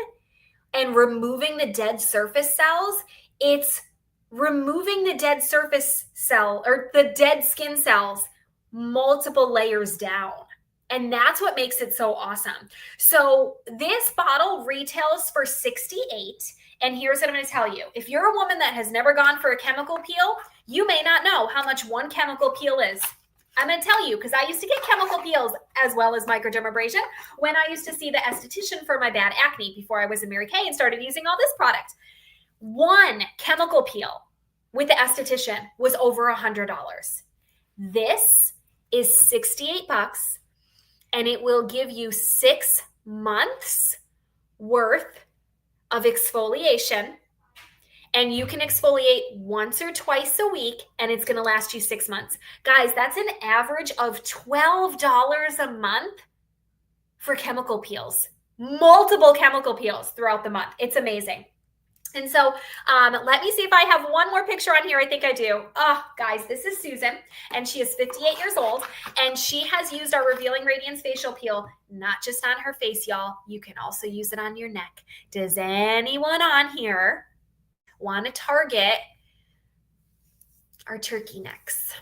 and removing the dead surface cells, it's removing the dead surface cell or the dead skin cells multiple layers down. And that's what makes it so awesome. So this bottle retails for $68. And here's what I'm going to tell you. If you're a woman that has never gone for a chemical peel, you may not know how much one chemical peel is. I'm going to tell you because I used to get chemical peels as well as microdermabrasion when I used to see the esthetician for my bad acne before I was in Mary Kay and started using all this product. One chemical peel with the esthetician was over $100. This is $68, and it will give you 6 months worth of exfoliation. And you can exfoliate once or twice a week, and it's going to last you 6 months. Guys, that's an average of $12 a month for chemical peels. Multiple chemical peels throughout the month. It's amazing. And so let me see if I have one more picture on here. I think I do. Oh, guys, this is Susan, and she is 58 years old, and she has used our Revealing Radiance Facial Peel, not just on her face, y'all. You can also use it on your neck. Does anyone on here want to target our turkey necks?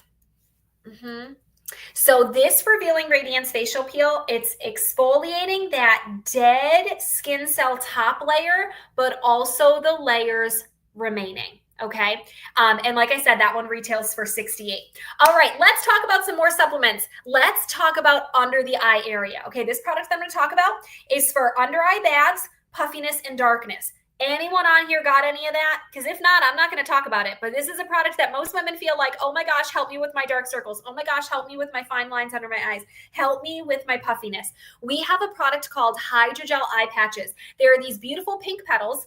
So this Revealing Radiance Facial Peel, it's exfoliating that dead skin cell top layer, but also the layers remaining. Okay. And like I said, that one retails for $68. All right, let's talk about some more supplements. Let's talk about under the eye area. Okay. This product that I'm going to talk about is for under eye bags, puffiness, and darkness. Anyone on here got any of that? Because if not, I'm not going to talk about it. But this is a product that most women feel like, oh my gosh, help me with my dark circles. Oh my gosh, help me with my fine lines under my eyes. Help me with my puffiness. We have a product called Hydrogel Eye Patches. There are these beautiful pink petals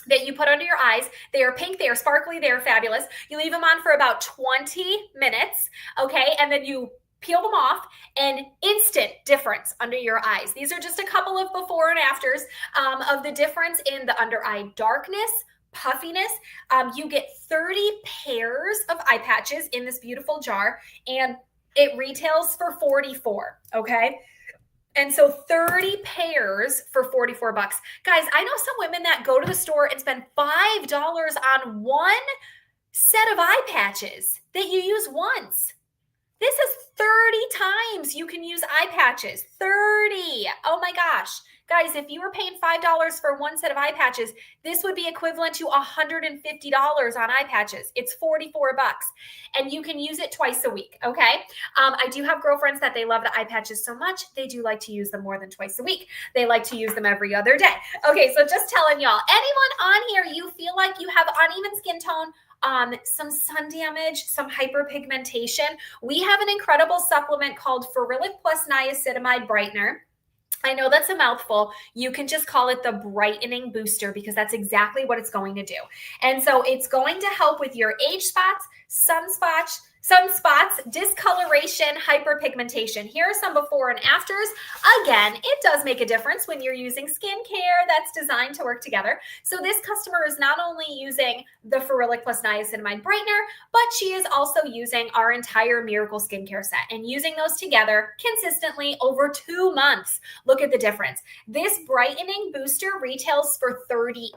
that you put under your eyes. They are pink, they are sparkly, they are fabulous. You leave them on for about 20 minutes, okay? And then you peel them off, and instant difference under your eyes. These are just a couple of before and afters of the difference in the under eye darkness, puffiness. You get 30 pairs of eye patches in this beautiful jar, and it retails for $44, okay? And so 30 pairs for $44. Guys, I know some women that go to the store and spend $5 on one set of eye patches that you use once. This is 30 times you can use eye patches. 30. Oh my gosh. Guys, if you were paying $5 for one set of eye patches, this would be equivalent to $150 on eye patches. It's $44, and you can use it twice a week, okay? I do have girlfriends that they love the eye patches so much, they do like to use them more than twice a week. They like to use them every other day. Okay, so just telling y'all, anyone on here, you feel like you have uneven skin tone, some sun damage, some hyperpigmentation, we have an incredible supplement called Ferulic Plus Niacinamide Brightener. I know that's a mouthful. You can just call it the brightening booster because that's exactly what it's going to do. And so it's going to help with your age spots, sunspots, discoloration, hyperpigmentation. Here are some before and afters. Again, it does make a difference when you're using skincare that's designed to work together. So this customer is not only using the Ferulic plus niacinamide brightener, but she is also using our entire Miracle skincare set and using those together consistently over 2 months. Look at the difference. This brightening booster retails for $38.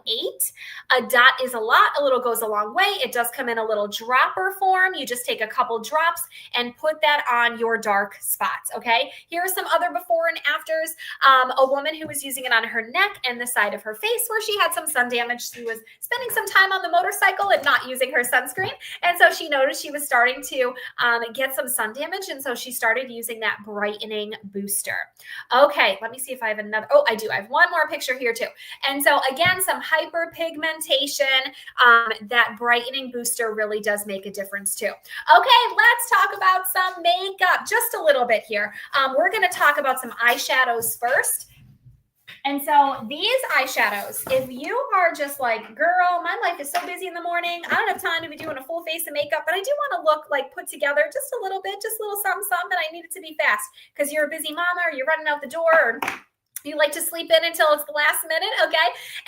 A dot is a lot. A little goes a long way. It does come in a little dropper form. You just take a couple drops and put that on your dark spots, okay? Here are some other before and afters. A woman who was using it on her neck and the side of her face where she had some sun damage. She was spending some time on the motorcycle and not using her sunscreen. And so she noticed she was starting to get some sun damage. And so she started using that brightening booster. Okay, let me see if I have another. Oh, I do. I have one more picture here too. And so again, some hyperpigmentation. That brightening booster really does make a difference too. Okay, let's talk about some makeup just a little bit here. We're going to talk about some eyeshadows first. And so these eyeshadows, if you are just like, girl, my life is so busy in the morning, I don't have time to be doing a full face of makeup, but I do want to look like put together just a little bit, just a little something, but I need it to be fast because you're a busy mama or you're running out the door or you like to sleep in until it's the last minute, okay?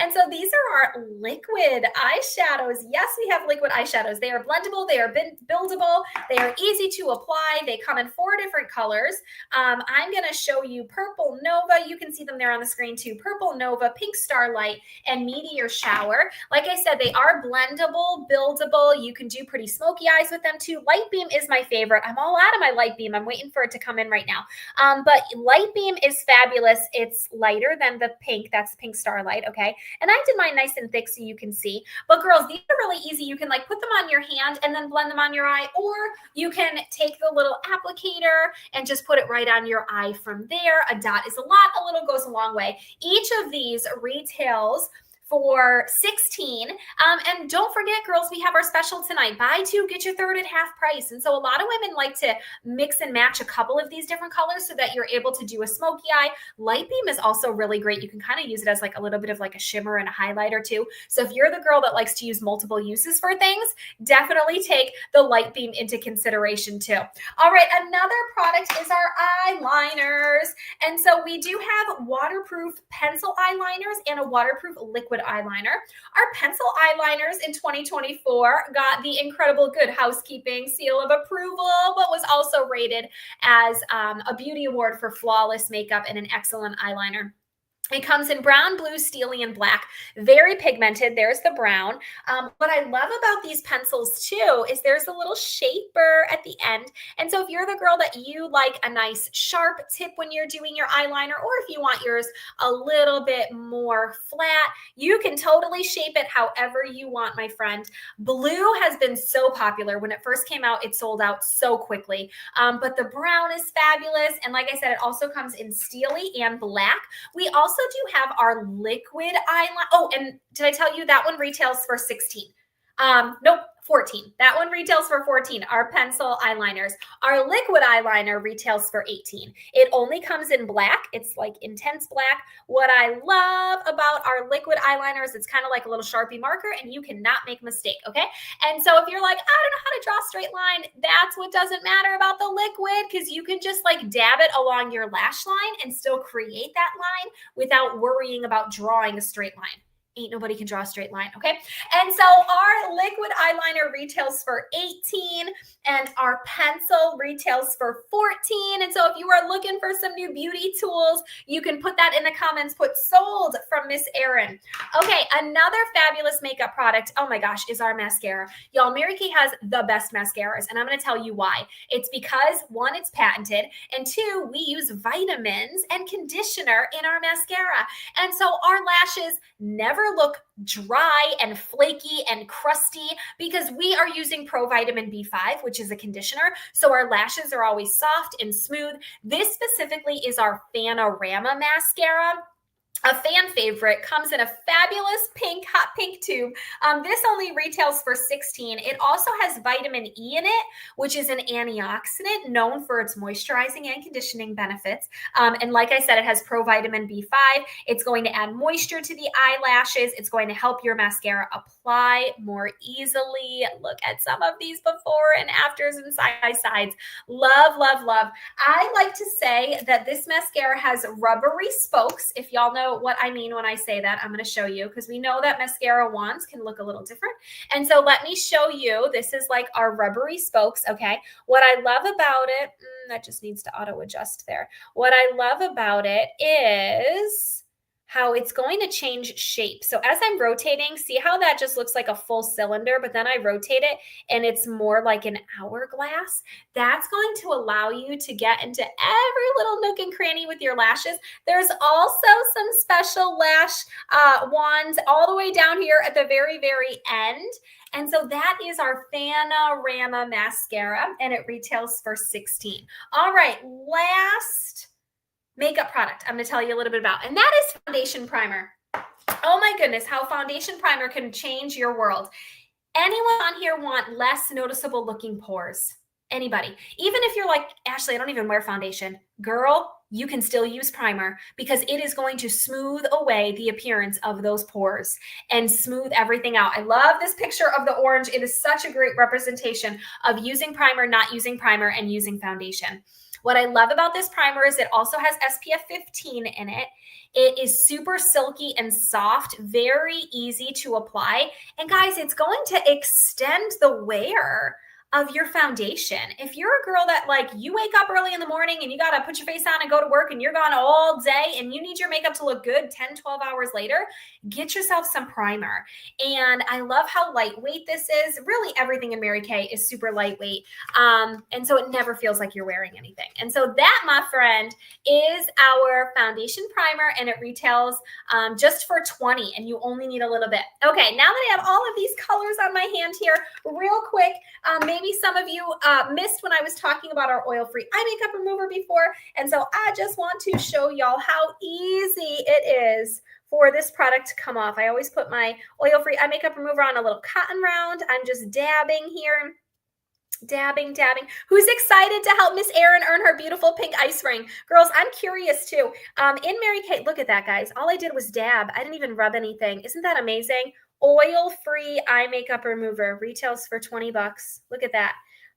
And so these are our liquid eyeshadows. Yes, we have liquid eyeshadows. They are blendable. They are buildable. They are easy to apply. They come in 4 different colors. I'm going to show you Purple Nova. You can see them there on the screen too. Purple Nova, Pink Starlight, and Meteor Shower. Like I said, they are blendable, buildable. You can do pretty smoky eyes with them too. Light Beam is my favorite. I'm all out of my Light Beam. I'm waiting for it to come in right now. But Light Beam is fabulous. It's lighter than the pink. That's Pink Starlight, okay? And I did mine nice and thick so you can see. But girls, these are really easy. You can like put them on your hand and then blend them on your eye, or you can take the little applicator and just put it right on your eye from there. A dot is a lot, a little goes a long way. Each of these retails for $16. And don't forget, girls, we have our special tonight. Buy 2, get your 3rd at half price. And so a lot of women like to mix and match a couple of these different colors so that you're able to do a smoky eye. Light Beam is also really great. You can kind of use it as like a little bit of like a shimmer and a highlighter too. So if you're the girl that likes to use multiple uses for things, definitely take the Light Beam into consideration too. All right, another product is our eyeliners. And so we do have waterproof pencil eyeliners and a waterproof liquid eyeliner. Our pencil eyeliners in 2024 got the incredible Good Housekeeping seal of approval, but was also rated as a beauty award for flawless makeup and an excellent eyeliner. It comes in brown, blue, steely, and black. Very pigmented. There's the brown. What I love about these pencils too is there's a little shaper at the end. And so if you're the girl that you like a nice sharp tip when you're doing your eyeliner, or if you want yours a little bit more flat, you can totally shape it however you want, my friend. Blue has been so popular. When it first came out, it sold out so quickly. But the brown is fabulous. And like I said, it also comes in steely and black. We also do have our liquid eyeliner. Oh, and did I tell you that one retails for 16? Nope, 14. That one retails for 14, our pencil eyeliners. Our liquid eyeliner retails for 18. It only comes in black. It's like intense black. What I love about our liquid eyeliners, it's kind of like a little Sharpie marker and you cannot make a mistake, okay? And so if you're like, I don't know how to draw a straight line, that's what doesn't matter about the liquid, because you can just like dab it along your lash line and still create that line without worrying about drawing a straight line. Ain't nobody can draw a straight line, okay? And so our liquid eyeliner retails for 18 and our pencil retails for 14. And so if you are looking for some new beauty tools, you can put that in the comments, put sold from Miss Erin. Okay, another fabulous makeup product, oh my gosh, is our mascara. Y'all, Mary Kay has the best mascaras, and I'm gonna tell you why. It's because, 1, it's patented, and 2, we use vitamins and conditioner in our mascara. And so our lashes never look dry and flaky and crusty because we are using Pro Vitamin B5, which is a conditioner. So our lashes are always soft and smooth. This specifically is our Panorama mascara. a fan favorite, comes in a fabulous pink, hot pink tube. This only retails for $16. It also has vitamin E in it, which is an antioxidant known for its moisturizing and conditioning benefits. And like I said, it has provitamin B5. It's going to add moisture to the eyelashes. It's going to help your mascara apply more easily. Look at some of these before and afters and side by sides. Love, love, love. I like to say that this mascara has rubbery spokes. If y'all know what I mean when I say that, I'm going to show you, because we know that mascara wands can look a little different. And so let me show you. This is like our rubbery spokes. Okay. What I love about it, that just needs to auto adjust there. What I love about it is how it's going to change shape. So as I'm rotating, see how that just looks like a full cylinder, but then I rotate it and it's more like an hourglass. That's going to allow you to get into every little nook and cranny with your lashes. There's also some special lash wands all the way down here at the very, very end. And so that is our Fanorama mascara, and it retails for $16. All right, last makeup product I'm going to tell you a little bit about, and that is foundation primer. Oh my goodness, how foundation primer can change your world. Anyone on here want less noticeable looking pores? Anybody? Even if you're like, Ashley, I don't even wear foundation. Girl, you can still use primer, because it is going to smooth away the appearance of those pores and smooth everything out. I love this picture of the orange. It is such a great representation of using primer, not using primer, and using foundation. What I love about this primer is it also has SPF 15 in it. It is super silky and soft, very easy to apply. And guys, it's going to extend the wear of your foundation. If you're a girl that like you wake up early in the morning and you got to put your face on and go to work and you're gone all day and you need your makeup to look good 10, 12 hours later, get yourself some primer. And I love how lightweight this is. Really everything in Mary Kay is super lightweight. And so it never feels like you're wearing anything. And so that, my friend, is our foundation primer, and it retails just for $20, and you only need a little bit. Okay, now that I have all of these colors on my hand here, real quick, maybe some of you missed when I was talking about our oil-free eye makeup remover before. And so I just want to show y'all how easy it is for this product to come off. I always put my oil-free eye makeup remover on a little cotton round. I'm just dabbing here. Dabbing. Who's excited to help Miss Erin earn her beautiful pink ice ring? Girls, I'm curious too. In Mary Kay, look at that, guys. All I did was dab. I didn't even rub anything. Isn't that amazing? Oil-free eye makeup remover retails for $20. Look at that.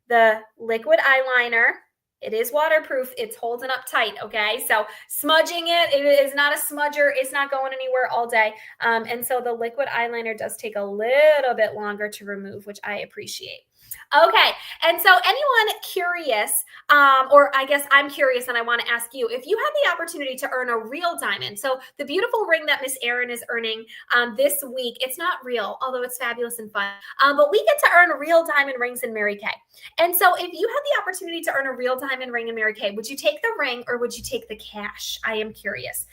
The liquid eyeliner. It is waterproof. It's holding up tight, okay? So smudging it is not a smudger. It's not going anywhere all day. And so the liquid eyeliner does take a little bit longer to remove, which I appreciate. Okay, and so anyone curious, or I guess I'm curious and I want to ask you, if you had the opportunity to earn a real diamond, so the beautiful ring that Miss Erin is earning this week, it's not real, although it's fabulous and fun, but we get to earn real diamond rings in Mary Kay. And so if you had the opportunity to earn a real diamond ring in Mary Kay, would you take the ring or would you take the cash? I am curious.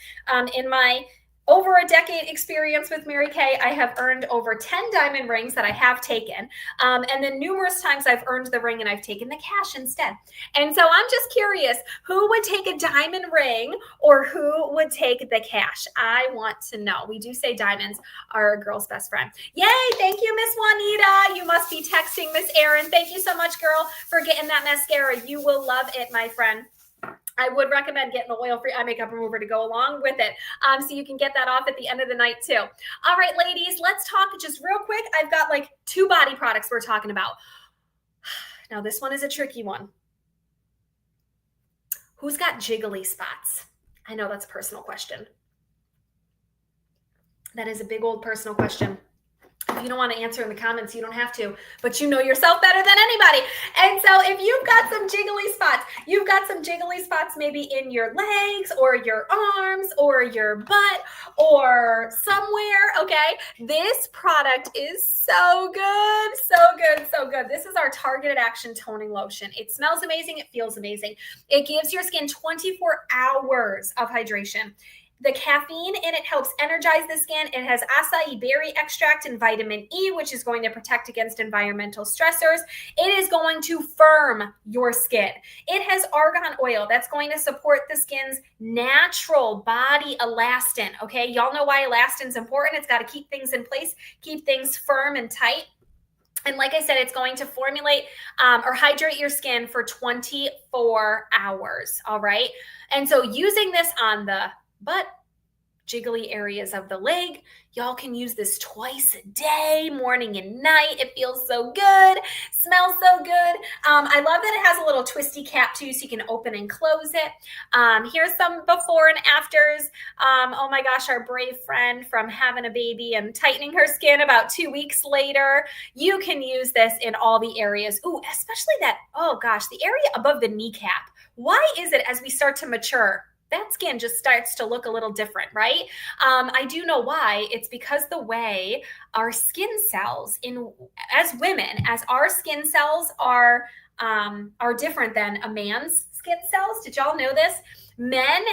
In my over a decade experience with Mary Kay, I have earned over 10 diamond rings that I have taken. And then numerous times I've earned the ring and I've taken the cash instead. And so I'm just curious, who would take a diamond ring or who would take the cash? I want to know. We do say diamonds are a girl's best friend. Yay, thank you, Miss Juanita. You must be texting Miss Erin. Thank you so much, girl, for getting that mascara. You will love it, my friend. I would recommend getting the oil-free eye makeup remover to go along with it, so you can get that off at the end of the night too. All right, ladies, let's talk just real quick. I've got like 2 body products we're talking about. Now, this one is a tricky one. Who's got jiggly spots? I know that's a personal question. That is a big old personal question. If you don't want to answer in the comments, you don't have to, but you know yourself better than anybody. And so if you've got some jiggly spots, maybe in your legs or your arms or your butt or somewhere, okay? This product is so good, so good, so good. This is our Targeted Action Toning Lotion. It smells amazing. It feels amazing. It gives your skin 24 hours of hydration. The caffeine in it helps energize the skin. It has acai berry extract and vitamin E, which is going to protect against environmental stressors. It is going to firm your skin. It has argan oil that's going to support the skin's natural body elastin. Okay, y'all know why elastin's important. It's got to keep things in place, keep things firm and tight. And like I said, it's going to formulate or hydrate your skin for 24 hours. All right. And so using this on the butt, jiggly areas of the leg, y'all can use this twice a day, morning and night. It feels so good, smells so good. I love that it has a little twisty cap too, so you can open and close it. Here's some before and afters. Oh my gosh, our brave friend from having a baby and tightening her skin about 2 weeks later. You can use this in all the areas. Ooh, especially that, oh gosh, the area above the kneecap. Why is it as we start to mature, that skin just starts to look a little different, right? I do know why. It's because the way our skin cells as women, as our skin cells are different than a man's skin cells. Did y'all know this? Men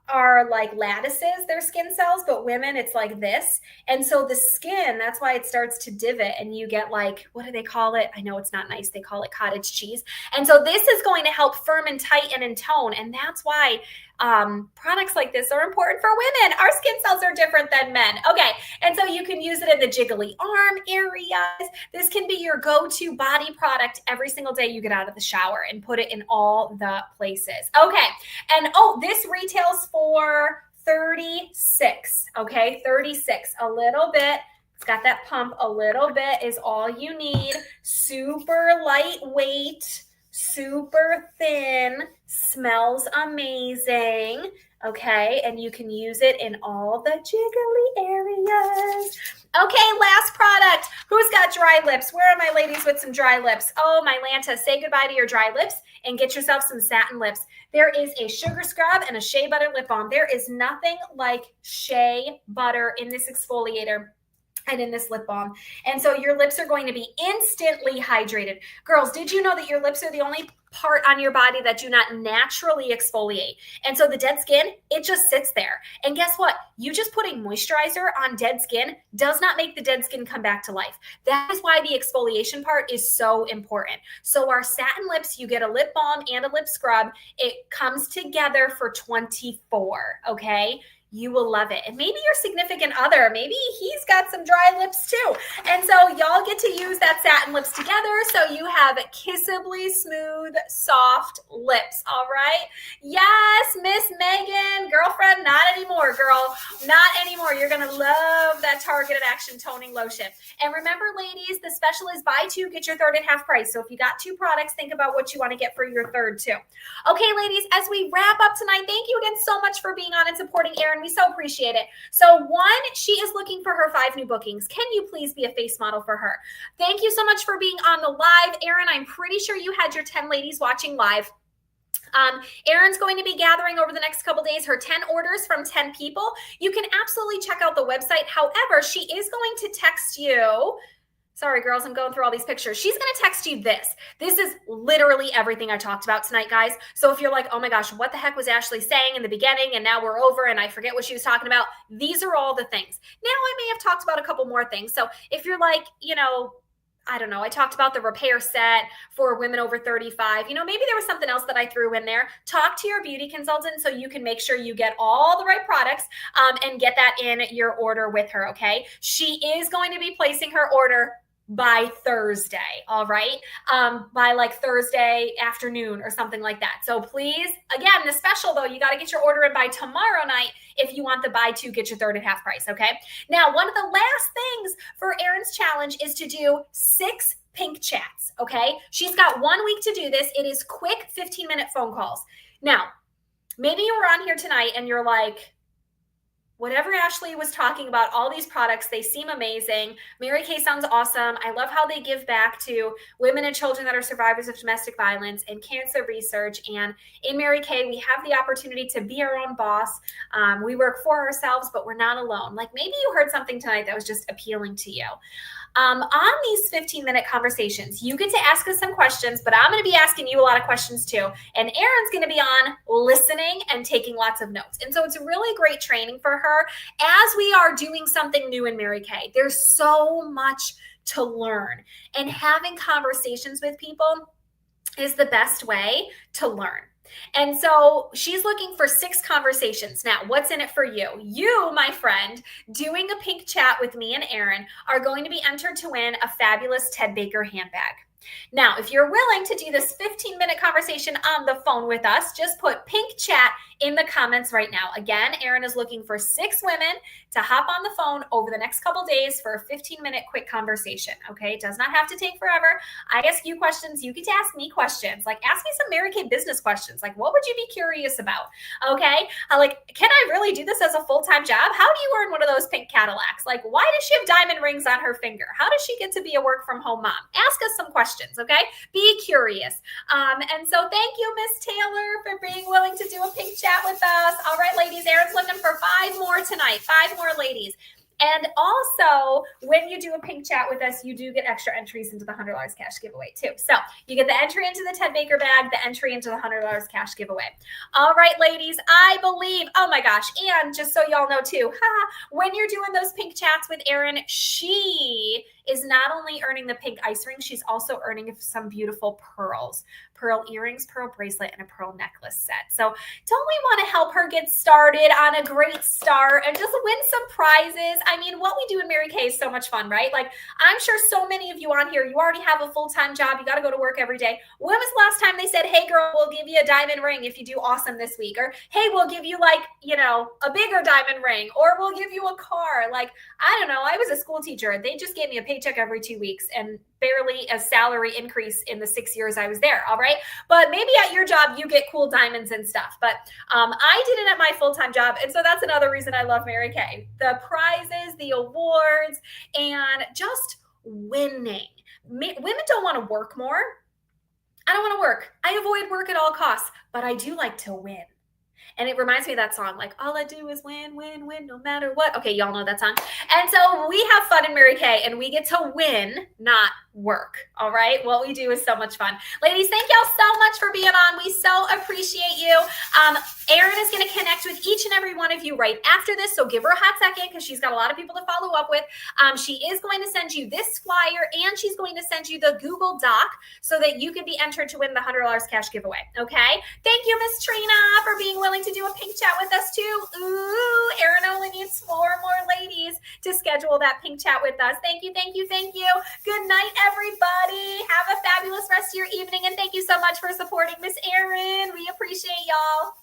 are like lattices, their skin cells, but women, it's like this. And so the skin, that's why it starts to divot and you get like, what do they call it? I know it's not nice. They call it cottage cheese. And so this is going to help firm and tighten and tone. And that's why products like this are important for women. Our skin cells are different than men. Okay. And so you can use it in the jiggly arm areas. This can be your go-to body product every single day you get out of the shower, and put it in all the places. Okay. And this retails for $36. Okay. $36, a little bit. It's got that pump. A little bit is all you need. Super lightweight, super thin, smells amazing. Okay, and you can use it in all the jiggly areas. Okay, last product. Who's got dry lips? Where are my ladies with some dry lips? Oh, my Lanta, say goodbye to your dry lips and get yourself some satin lips. There is a sugar scrub and a shea butter lip balm. There is nothing like shea butter in this exfoliator and in this lip balm. And so your lips are going to be instantly hydrated. Girls, did you know that your lips are the only part on your body that do not naturally exfoliate? And so the dead skin, it just sits there. And guess what? You just putting moisturizer on dead skin does not make the dead skin come back to life. That is why the exfoliation part is so important. So our satin lips, you get a lip balm and a lip scrub. It comes together for 24, okay? You will love it. And maybe your significant other, maybe he's got some dry lips too. And so y'all get to use that satin lips together. So you have kissably smooth, soft lips. All right. Yes, Miss Megan, girlfriend, not anymore, girl. Not anymore. You're going to love that targeted action toning lotion. And remember, ladies, the special is buy two, get your third at half price. So if you got two products, think about what you want to get for your third too. Okay, ladies, as we wrap up tonight, thank you again so much for being on and supporting Erin. We so appreciate it. So one, she is looking for her 5 new bookings. Can you please be a face model for her? Thank you so much for being on the live. Erin, I'm pretty sure you had your 10 ladies watching live. Erin's going to be gathering over the next couple days her 10 orders from 10 people. You can absolutely check out the website. However, she is going to text you. Sorry, girls, I'm going through all these pictures. She's going to text you this. This is literally everything I talked about tonight, guys. So if you're like, oh my gosh, what the heck was Ashley saying in the beginning and now we're over and I forget what she was talking about, these are all the things. Now I may have talked about a couple more things. So if you're like, I don't know, I talked about the repair set for women over 35. Maybe there was something else that I threw in there. Talk to your beauty consultant so you can make sure you get all the right products and get that in your order with her, okay? She is going to be placing her order by Thursday, all right? By like Thursday afternoon or something like that. So please, again, the special though, you got to get your order in by tomorrow night if you want the buy two, get your third at half price, okay? Now, one of the last things for Erin's challenge is to do 6 pink chats, okay? She's got 1 week to do this. It is quick 15-minute phone calls. Now, maybe you were on here tonight and you're like, whatever Ashley was talking about, all these products, they seem amazing. Mary Kay sounds awesome. I love how they give back to women and children that are survivors of domestic violence and cancer research. And in Mary Kay, we have the opportunity to be our own boss. We work for ourselves, but we're not alone. Like maybe you heard something tonight that was just appealing to you. On these 15-minute conversations, you get to ask us some questions, but I'm going to be asking you a lot of questions too. And Erin's going to be on listening and taking lots of notes. And so it's really great training for her as we are doing something new in Mary Kay. There's so much to learn, and having conversations with people is the best way to learn. And so she's looking for 6 conversations. Now, what's in it for you? You, my friend, doing a pink chat with me and Erin are going to be entered to win a fabulous Ted Baker handbag. Now, if you're willing to do this 15-minute conversation on the phone with us, just put pink chat in the comments right now. Again, Erin is looking for 6 women to hop on the phone over the next couple days for a 15-minute quick conversation. Okay, it does not have to take forever. I ask you questions. You get to ask me questions. Like, ask me some Mary Kay business questions. Like, what would you be curious about? Okay, like, can I really do this as a full-time job? How do you earn one of those pink Cadillacs? Like, why does she have diamond rings on her finger? How does she get to be a work-from-home mom? Ask us some questions, okay? Be curious. And so thank you, Miss Taylor, for being willing to do a pink chat with us. All right, ladies, Erin's looking for 5 more tonight, 5 more ladies. And also, when you do a pink chat with us, you do get extra entries into the $100 cash giveaway too. So you get the entry into the Ted Baker bag, the entry into the $100 cash giveaway. All right, ladies, I believe, oh my gosh, and just so y'all know too, when you're doing those pink chats with Erin, she is not only earning the pink ice ring, she's also earning some beautiful pearls. Pearl earrings, pearl bracelet, and a pearl necklace set. So don't we want to help her get started on a great start and just win some prizes? I mean, what we do in Mary Kay is so much fun, right? Like, I'm sure so many of you on here, you already have a full-time job. You got to go to work every day. When was the last time they said, hey, girl, we'll give you a diamond ring if you do awesome this week? Or, hey, we'll give you like, you know, a bigger diamond ring, or we'll give you a car. Like, I don't know. I was a school teacher. They just gave me a paycheck every 2 weeks and barely a salary increase in the 6 years I was there. All right. But maybe at your job, you get cool diamonds and stuff. But I did it at my full-time job. And so that's another reason I love Mary Kay. The prizes, the awards, and just winning. Women don't want to work more. I don't want to work. I avoid work at all costs, but I do like to win. And it reminds me of that song, like, all I do is win, win, win, no matter what. Okay, y'all know that song. And so we have fun in Mary Kay, and we get to win, not work, all right? What we do is so much fun. Ladies, thank y'all so much for being on. We so appreciate you. Erin is going to connect with each and every one of you right after this, so give her a hot second because she's got a lot of people to follow up with. She is going to send you this flyer, and she's going to send you the Google Doc so that you can be entered to win the $100 cash giveaway, okay? Thank you, Miss Trina, for being willing to do a pink chat with us too. Ooh, Erin only needs 4 more ladies to schedule that pink chat with us. Thank you, thank you, thank you. Good night, everybody. Have a fabulous rest of your evening, and thank you so much for supporting Miss Erin. We appreciate y'all.